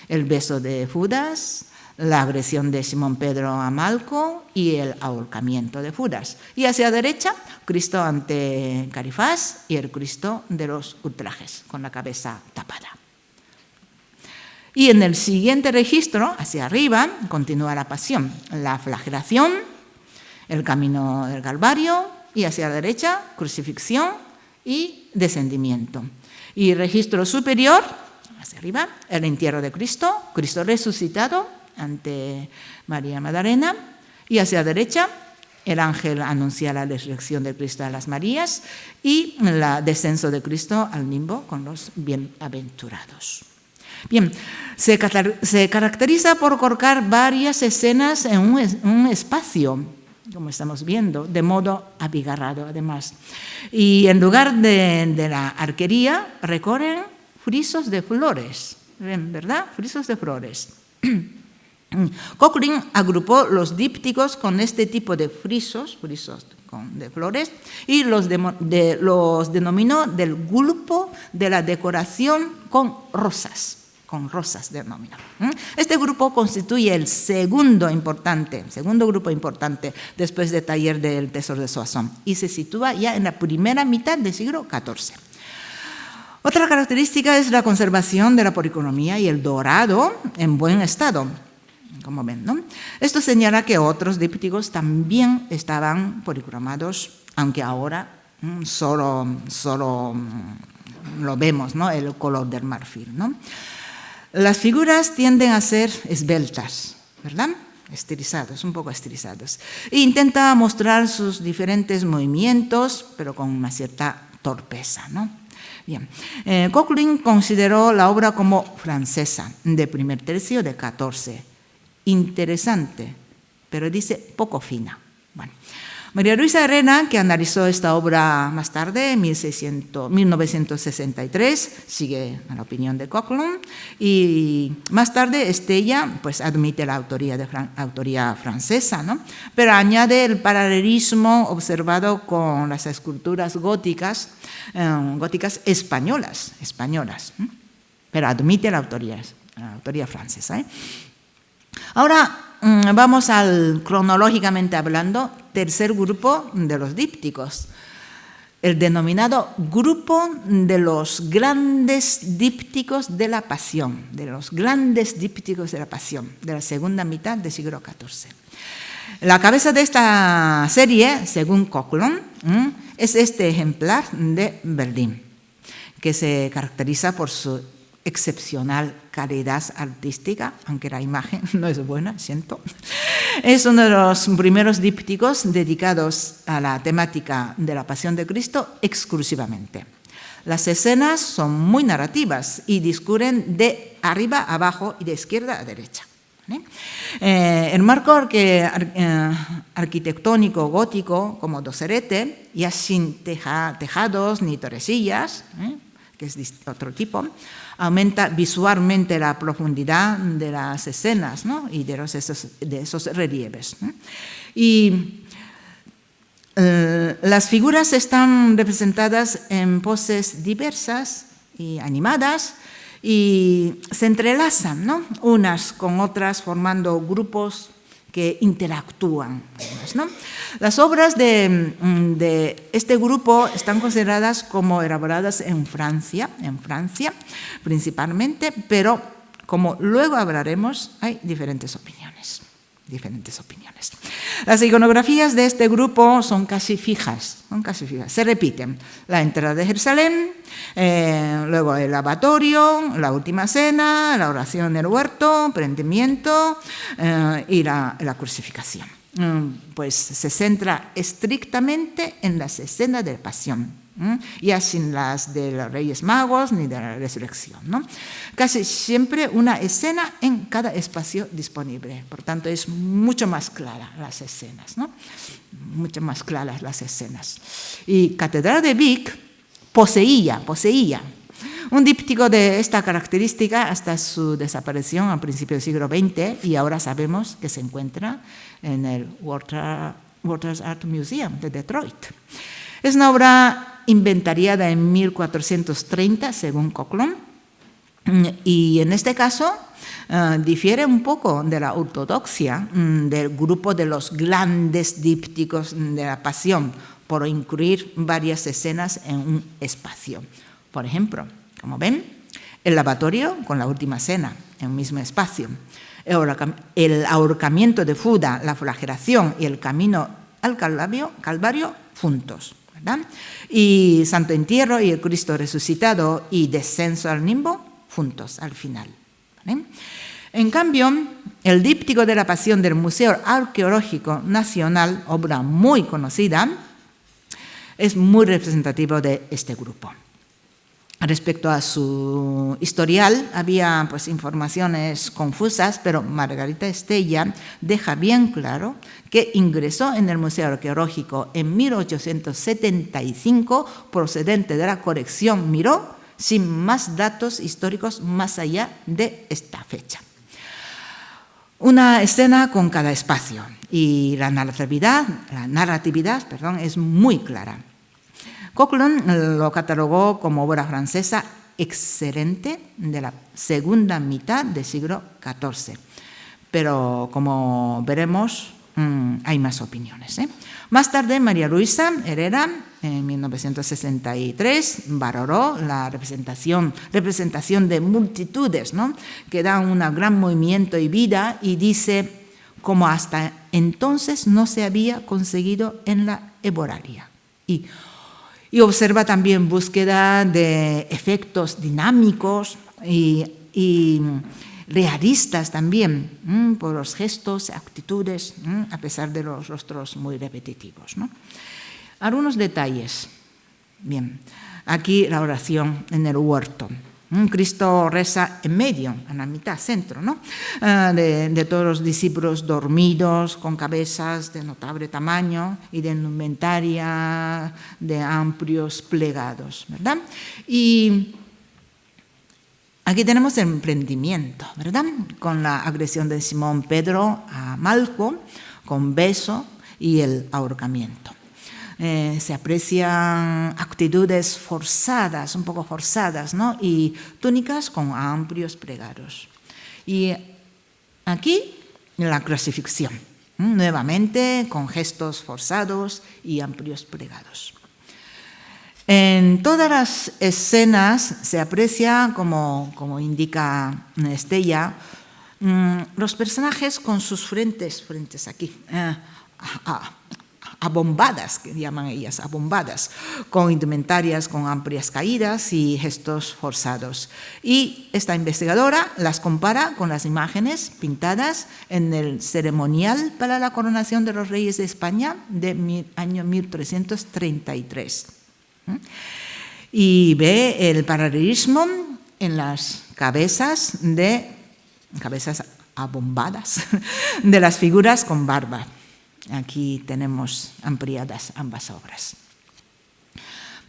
el beso de Judas, la agresión de Simón Pedro a Malco y el ahorcamiento de Judas. Y hacia la derecha, Cristo ante Caifás y el Cristo de los ultrajes, con la cabeza tapada. Y en el siguiente registro, hacia arriba, continúa la pasión, la flagelación, el camino del Calvario, y hacia la derecha, crucifixión y descendimiento. Y registro superior, hacia arriba, el entierro de Cristo, Cristo resucitado ante María Magdalena, y hacia la derecha, el ángel anuncia la resurrección de Cristo a las Marías y el descenso de Cristo al limbo con los bienaventurados. Bien, se caracteriza por colocar varias escenas en un espacio, como estamos viendo, de modo abigarrado además. Y en lugar de la arquería recorren frisos de flores, ¿verdad? Frisos de flores. Coughlin agrupó los dípticos con este tipo de frisos de flores, y los denominó del grupo de la decoración con rosas denominó. Este grupo constituye el segundo grupo importante después del taller del Tesoro de Soissons, y se sitúa ya en la primera mitad del siglo XIV. Otra característica es la conservación de la policromía y el dorado en buen estado, como ven, ¿no? Esto señala que otros dípticos también estaban policromados, aunque ahora solo lo vemos, ¿no? El color del marfil, ¿no? Las figuras tienden a ser esbeltas, ¿verdad? Un poco estilizados. E intenta mostrar sus diferentes movimientos, pero con una cierta torpeza, ¿no? Bien, Coughlin consideró la obra como francesa, de primer tercio de XIV. Interesante, pero dice poco fina. Bueno, María Luisa Arena, que analizó esta obra más tarde, en 1963, sigue a la opinión de Coughlin, y más tarde Estella pues, admite la autoría francesa, ¿no? Pero añade el paralelismo observado con las esculturas góticas españolas, pero admite la autoría francesa. Ahora vamos al, cronológicamente hablando, tercer grupo de los dípticos, el denominado grupo de los grandes dípticos de la Pasión, de la segunda mitad del siglo XIV. La cabeza de esta serie, según Coughlin, es este ejemplar de Berlín, que se caracteriza por su excepcional calidad artística, aunque la imagen no es buena, siento. Es uno de los primeros dípticos dedicados a la temática de la Pasión de Cristo exclusivamente. Las escenas son muy narrativas y discurren de arriba a abajo y de izquierda a derecha. El marco arquitectónico gótico, como Docerete, ya sin tejados ni torrecillas, que es otro tipo, aumenta visualmente la profundidad de las escenas, ¿no? Y de esos relieves, ¿no? Y las figuras están representadas en poses diversas y animadas y se entrelazan, ¿no? Unas con otras, formando grupos que interactúan, ¿no? Las obras de este grupo están consideradas como elaboradas en Francia principalmente, pero como luego hablaremos, hay diferentes opiniones. Las iconografías de este grupo son casi fijas, se repiten. La entrada de Jerusalén, luego el lavatorio, la última cena, la oración en el huerto, prendimiento y la crucificación. Pues se centra estrictamente en las escenas de la pasión, ya sin las de los Reyes Magos ni de la resurrección, ¿no? Casi siempre una escena en cada espacio disponible, por tanto es mucho más clara las escenas, ¿no? Mucho más claras las escenas. Y Catedral de Vic poseía un díptico de esta característica hasta su desaparición a principios del siglo XX, y ahora sabemos que se encuentra en el Waters Art Museum de Detroit. Es una obra inventariada en 1430, según Coughlin, Y en este caso difiere un poco de la ortodoxia del grupo de los grandes dípticos de la Pasión, por incluir varias escenas en un espacio. Por ejemplo, como ven, el lavatorio con la última cena en un mismo espacio, el ahorcamiento de Judas, la flagelación y el camino al Calvario juntos, ¿verdad? Y Santo Entierro y el Cristo resucitado y descenso al limbo juntos al final, ¿vale? En cambio, el díptico de la Pasión del Museo Arqueológico Nacional, obra muy conocida, es muy representativo de este grupo. Respecto a su historial, había pues informaciones confusas, pero Margarita Estella deja bien claro que ingresó en el Museo Arqueológico en 1875 procedente de la colección Miró, sin más datos históricos más allá de esta fecha. Una escena con cada espacio y la narratividad es muy clara. Coquelin lo catalogó como obra francesa excelente de la segunda mitad del siglo XIV, pero como veremos hay más opiniones, ¿eh? Más tarde, María Luisa Herrera, en 1963, valoró la representación de multitudes, ¿no?, que dan un gran movimiento y vida, y dice, como hasta entonces no se había conseguido en la Hebralia. Y observa también búsqueda de efectos dinámicos y realistas también, por los gestos, actitudes, a pesar de los rostros muy repetitivos, ¿no? Algunos detalles. Bien, aquí la oración en el huerto. Cristo reza en medio, en la mitad, centro, ¿no?, de todos los discípulos dormidos, con cabezas de notable tamaño y de indumentaria de amplios plegados, ¿verdad? Y aquí tenemos el emprendimiento, ¿verdad?, con la agresión de Simón Pedro a Malco, con beso y el ahorcamiento. Se aprecian actitudes forzadas, un poco forzadas, ¿no?, y túnicas con amplios plegados. Y aquí la crucifixión, nuevamente con gestos forzados y amplios plegados. En todas las escenas se aprecia, como indica Estella, los personajes con sus frentes aquí, abombadas, que llaman ellas, abombadas, con indumentarias con amplias caídas y gestos forzados. Y esta investigadora las compara con las imágenes pintadas en el ceremonial para la coronación de los reyes de España de año 1333. Y ve el paralelismo en las cabezas abombadas de las figuras con barba. Aquí tenemos ampliadas ambas obras.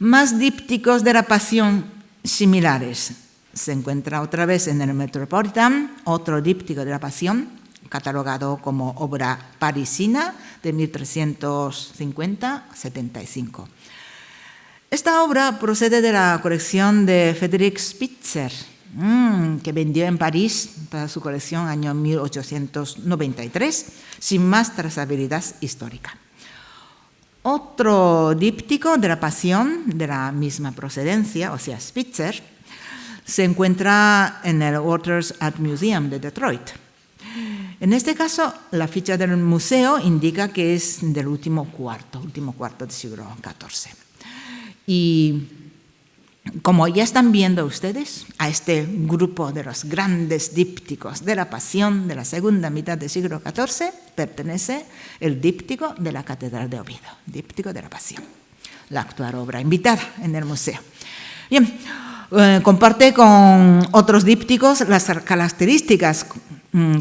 Más dípticos de la Pasión similares. Se encuentra otra vez en el Metropolitan, otro díptico de la Pasión, catalogado como obra parisina de 1350-75. Esta obra procede de la colección de Frédéric Spitzer, que vendió en París para su colección año 1893, sin más trazabilidad histórica. Otro díptico de la Pasión de la misma procedencia, o sea, Spitzer, se encuentra en el Waters Art Museum de Detroit. En este caso, la ficha del museo indica que es del último cuarto del siglo XIV. Y como ya están viendo ustedes, a este grupo de los grandes dípticos de la Pasión de la segunda mitad del siglo XIV pertenece el díptico de la Catedral de Oviedo, díptico de la Pasión, la actual obra invitada en el museo. Bien, comparte con otros dípticos las características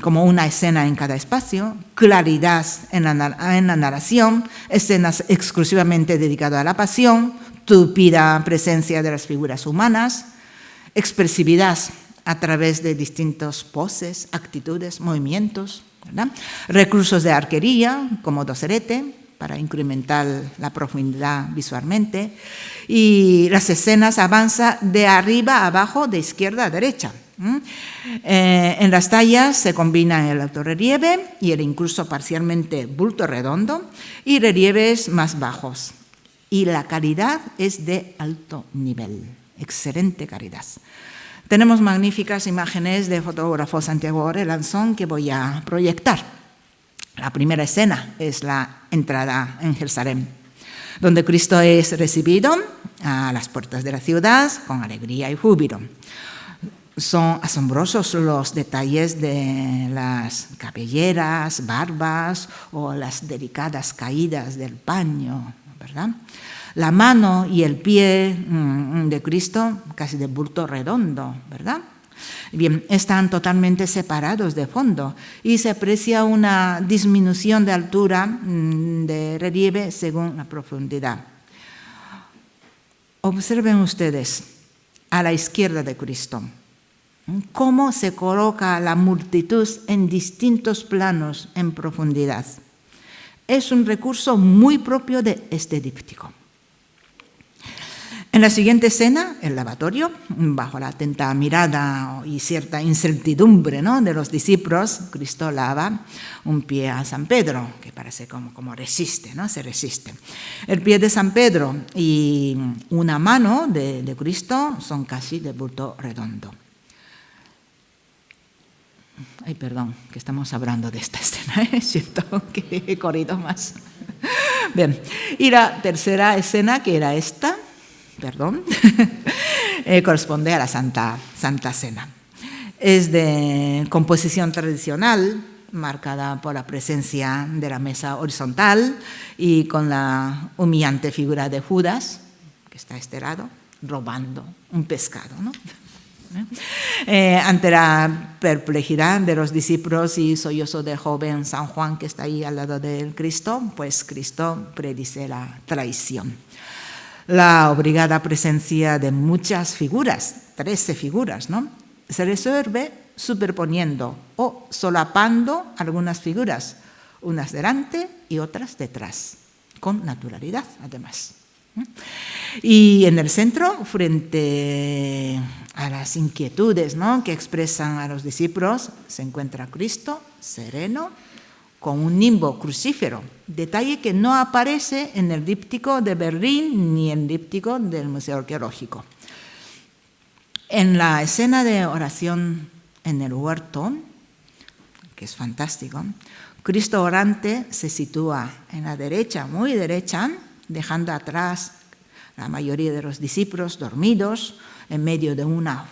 como una escena en cada espacio, claridad en la narración, escenas exclusivamente dedicadas a la Pasión, tupida presencia de las figuras humanas, expresividad a través de distintas poses, actitudes, movimientos, ¿verdad?, recursos de arquería como docerete para incrementar la profundidad visualmente, y las escenas avanzan de arriba a abajo, de izquierda a derecha, En las tallas se combinan el altorrelieve y el incluso parcialmente bulto redondo y relieves más bajos. Y la calidad es de alto nivel, excelente calidad. Tenemos magníficas imágenes de fotógrafo Santiago Relanzón que voy a proyectar. La primera escena es la entrada en Jerusalén, donde Cristo es recibido a las puertas de la ciudad con alegría y júbilo. Son asombrosos los detalles de las cabelleras, barbas o las delicadas caídas del paño, ¿verdad? La mano y el pie de Cristo casi de bulto redondo, ¿verdad? Bien, están totalmente separados de fondo y se aprecia una disminución de altura de relieve según la profundidad. Observen ustedes a la izquierda de Cristo cómo se coloca la multitud en distintos planos en profundidad. Es un recurso muy propio de este díptico. En la siguiente escena, el lavatorio, bajo la atenta mirada y cierta incertidumbre, ¿no?, de los discípulos, Cristo lava un pie a San Pedro, que parece como resiste, ¿no? Se resiste. El pie de San Pedro y una mano de Cristo son casi de bulto redondo. Ay, perdón, que estamos hablando de esta escena, siento que he corrido más. Bien, y la tercera escena, que era esta, corresponde a la Santa Cena. Es de composición tradicional, marcada por la presencia de la mesa horizontal y con la humillante figura de Judas, que está a este lado, robando un pescado, ¿no? Ante la perplejidad de los discípulos y sollozo del joven San Juan que está ahí al lado del Cristo, pues Cristo predice la traición. La obligada presencia de muchas figuras, 13 figuras, ¿no?, se resuelve superponiendo o solapando algunas figuras, unas delante y otras detrás, con naturalidad además. Y en el centro, frente a las inquietudes, ¿no?, que expresan a los discípulos, se encuentra Cristo sereno, con un nimbo crucífero, detalle que no aparece en el díptico de Berlín ni en el díptico del Museo Arqueológico. En la escena de oración en el huerto, que es fantástico, Cristo orante se sitúa en la derecha, muy derecha, dejando atrás la mayoría de los discípulos dormidos en medio de una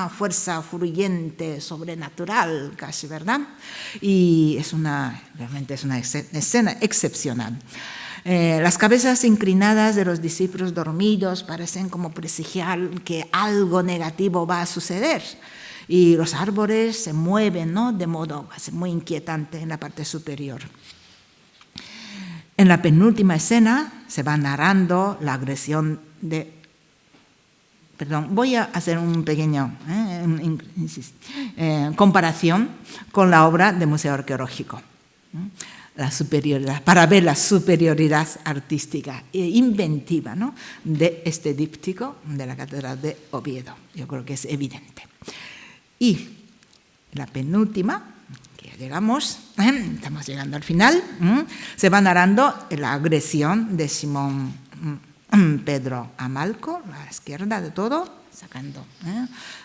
fuerza fluyente, sobrenatural casi, ¿verdad? Y realmente es una escena excepcional. Las cabezas inclinadas de los discípulos dormidos parecen como presagiar que algo negativo va a suceder. Y los árboles se mueven, ¿no?, de modo muy inquietante en la parte superior. En la penúltima escena se va narrando la agresión de... voy a hacer un pequeño comparación con la obra del Museo Arqueológico. La superioridad, para ver la superioridad artística e inventiva, ¿no?, de este díptico de la Catedral de Oviedo. Yo creo que es evidente. Y la penúltima, que ya llegamos, estamos llegando al final, se va narrando la agresión de Simón Pedro a Malco, a la izquierda de todo, sacando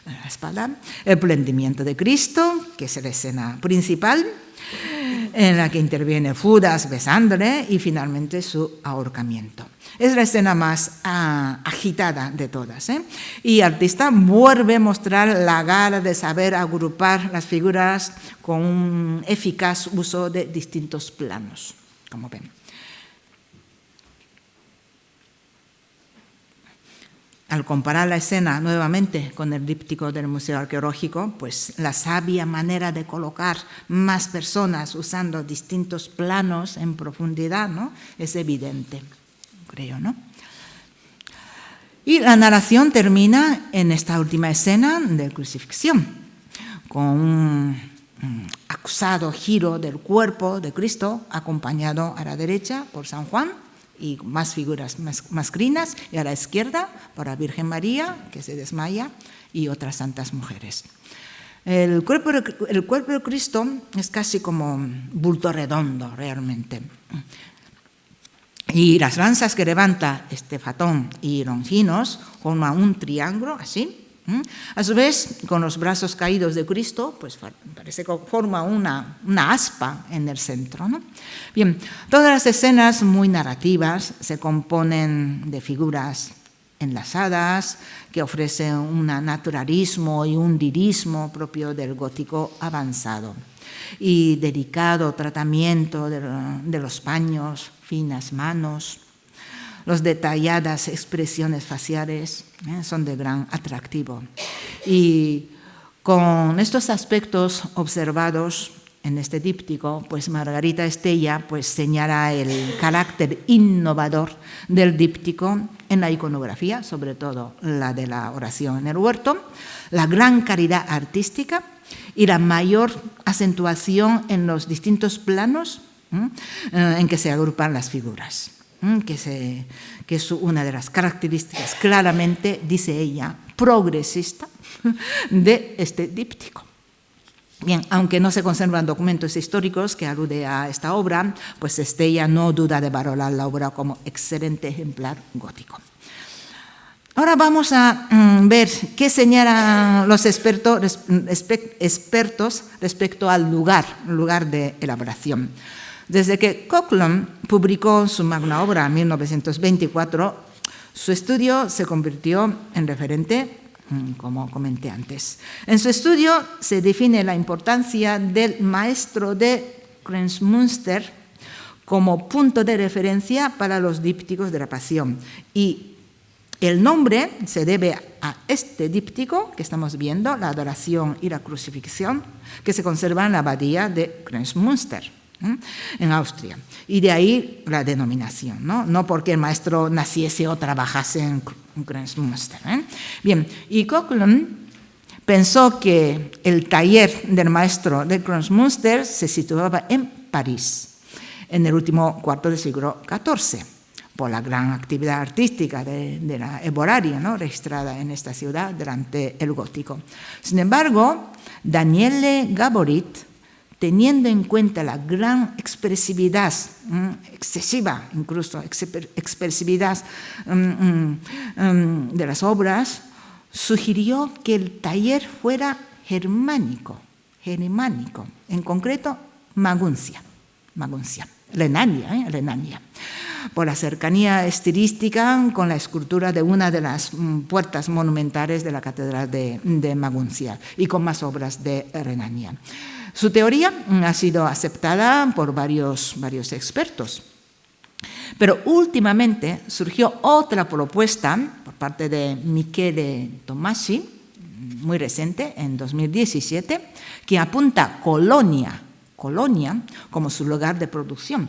la espada, el prendimiento de Cristo, que es la escena principal, en la que interviene Judas besándole, y finalmente su ahorcamiento. Es la escena más agitada de todas, y el artista vuelve a mostrar la gala de saber agrupar las figuras con un eficaz uso de distintos planos, como ven. Al comparar la escena nuevamente con el díptico del Museo Arqueológico, pues la sabia manera de colocar más personas usando distintos planos en profundidad, ¿no?, es evidente, creo, ¿no? Y la narración termina en esta última escena de crucifixión, con un acusado giro del cuerpo de Cristo, acompañado a la derecha por San Juan, y más figuras masculinas, y a la izquierda para Virgen María, que se desmaya, y otras santas mujeres. El cuerpo de Cristo es casi como un bulto redondo, realmente. Y las lanzas que levanta Estefatón y Longinos forman un triángulo, así. A su vez, con los brazos caídos de Cristo, pues parece que forma una aspa en el centro, ¿no? Bien, todas las escenas muy narrativas se componen de figuras enlazadas que ofrecen un naturalismo y un lirismo propio del gótico avanzado y delicado tratamiento de los paños, finas manos. Las detalladas expresiones faciales son de gran atractivo. Y con estos aspectos observados en este díptico, pues Margarita Estella pues señala el carácter innovador del díptico en la iconografía, sobre todo la de la oración en el huerto, la gran calidad artística y la mayor acentuación en los distintos planos en que se agrupan las figuras. Que es una de las características claramente, dice ella, progresista de este díptico. Bien, aunque no se conservan documentos históricos que alude a esta obra, pues Estella no duda de valorar la obra como excelente ejemplar gótico. Ahora vamos a ver qué señalan los expertos respecto al lugar de elaboración. Desde que Coghlan publicó su magna obra en 1924, su estudio se convirtió en referente, como comenté antes. En su estudio se define la importancia del maestro de Kremsmünster como punto de referencia para los dípticos de la Pasión. Y el nombre se debe a este díptico que estamos viendo, la adoración y la crucifixión, que se conserva en la abadía de Kremsmünster, en Austria. Y de ahí la denominación, no porque el maestro naciese o trabajase en Kremsmünster. Bien, y Coghlan pensó que el taller del maestro de Kremsmünster se situaba en París, en el último cuarto del siglo XIV, por la gran actividad artística de la Eboraria, registrada en esta ciudad durante el gótico. Sin embargo, Daniele Gaborit, teniendo en cuenta la gran expresividad, excesiva incluso expresividad de las obras, sugirió que el taller fuera germánico, en concreto Maguncia, Renania, por la cercanía estilística con la escultura de una de las puertas monumentales de la Catedral de Maguncia y con más obras de Renania. Su teoría ha sido aceptada por varios expertos, pero últimamente surgió otra propuesta por parte de Michele Tomasi, muy reciente, en 2017, que apunta a Colonia como su lugar de producción,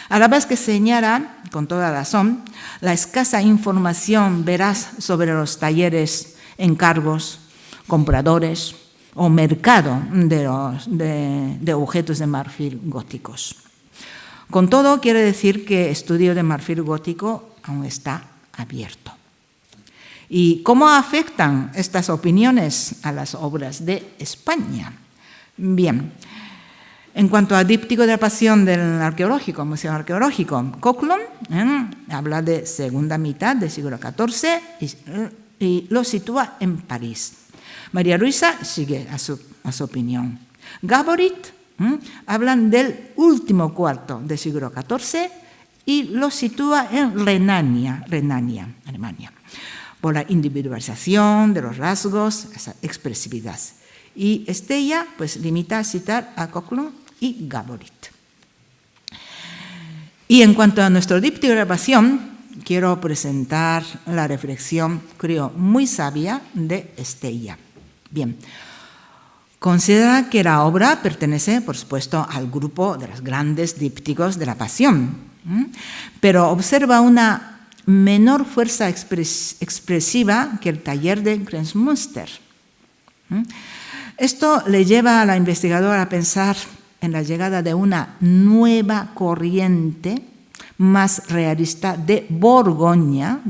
a la vez que señala, con toda razón, la escasa información veraz sobre los talleres, encargos, compradores o mercado de objetos de marfil góticos. Con todo, quiere decir que el estudio de marfil gótico aún está abierto. ¿Y cómo afectan estas opiniones a las obras de España? Bien, en cuanto al díptico de la Pasión del arqueológico, Museo Arqueológico, Coghlan habla de segunda mitad del siglo XIV y lo sitúa en París. María Luisa sigue a su opinión. Gaborit hablan del último cuarto del siglo XIV y lo sitúa en Renania, Alemania, por la individualización de los rasgos, esa expresividad. Y Estella pues limita a citar a Coghlan y Gaborit. Y en cuanto a nuestro díptico de la Pasión, quiero presentar la reflexión, creo, muy sabia de Estella. Bien, considera que la obra pertenece, por supuesto, al grupo de los grandes dípticos de la Pasión, pero observa una menor fuerza expresiva que el taller de Kremsmünster. Esto le lleva a la investigadora a pensar en la llegada de una nueva corriente más realista de Borgoña,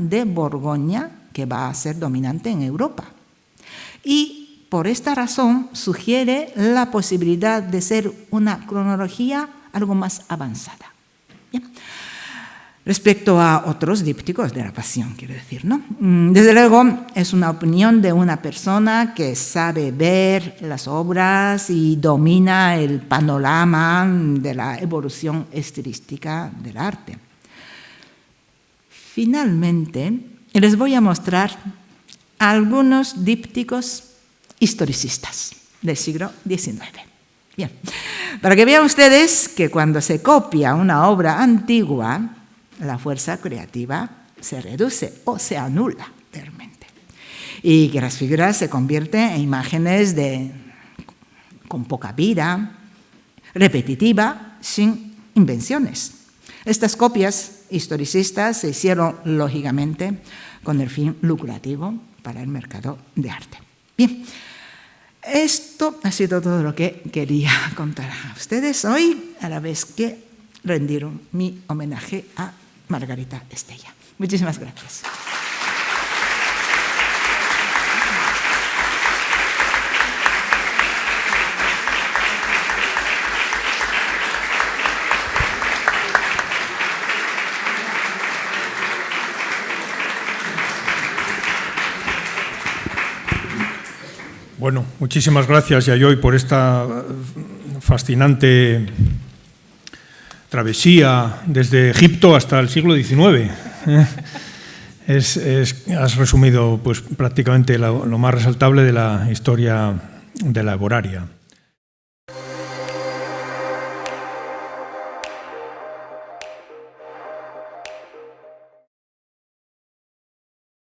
que va a ser dominante en Europa. Y por esta razón sugiere la posibilidad de ser una cronología algo más avanzada. Bien. Respecto a otros dípticos de la Pasión, quiero decir, ¿no? Desde luego, es una opinión de una persona que sabe ver las obras y domina el panorama de la evolución estilística del arte. Finalmente, les voy a mostrar algunos dípticos historicistas del siglo XIX. Bien, para que vean ustedes que cuando se copia una obra antigua, la fuerza creativa se reduce o se anula realmente. Y que las figuras se convierten en imágenes con poca vida, repetitiva, sin invenciones. Estas copias historicistas se hicieron, lógicamente, con el fin lucrativo para el mercado de arte. Bien, esto ha sido todo lo que quería contar a ustedes hoy, a la vez que rendir mi homenaje a Margarita Estella. Muchísimas gracias. Bueno, muchísimas gracias, Yayoi, por esta fascinante travesía desde Egipto hasta el siglo XIX. Has resumido pues, prácticamente lo más resaltable de la historia de laEboraria.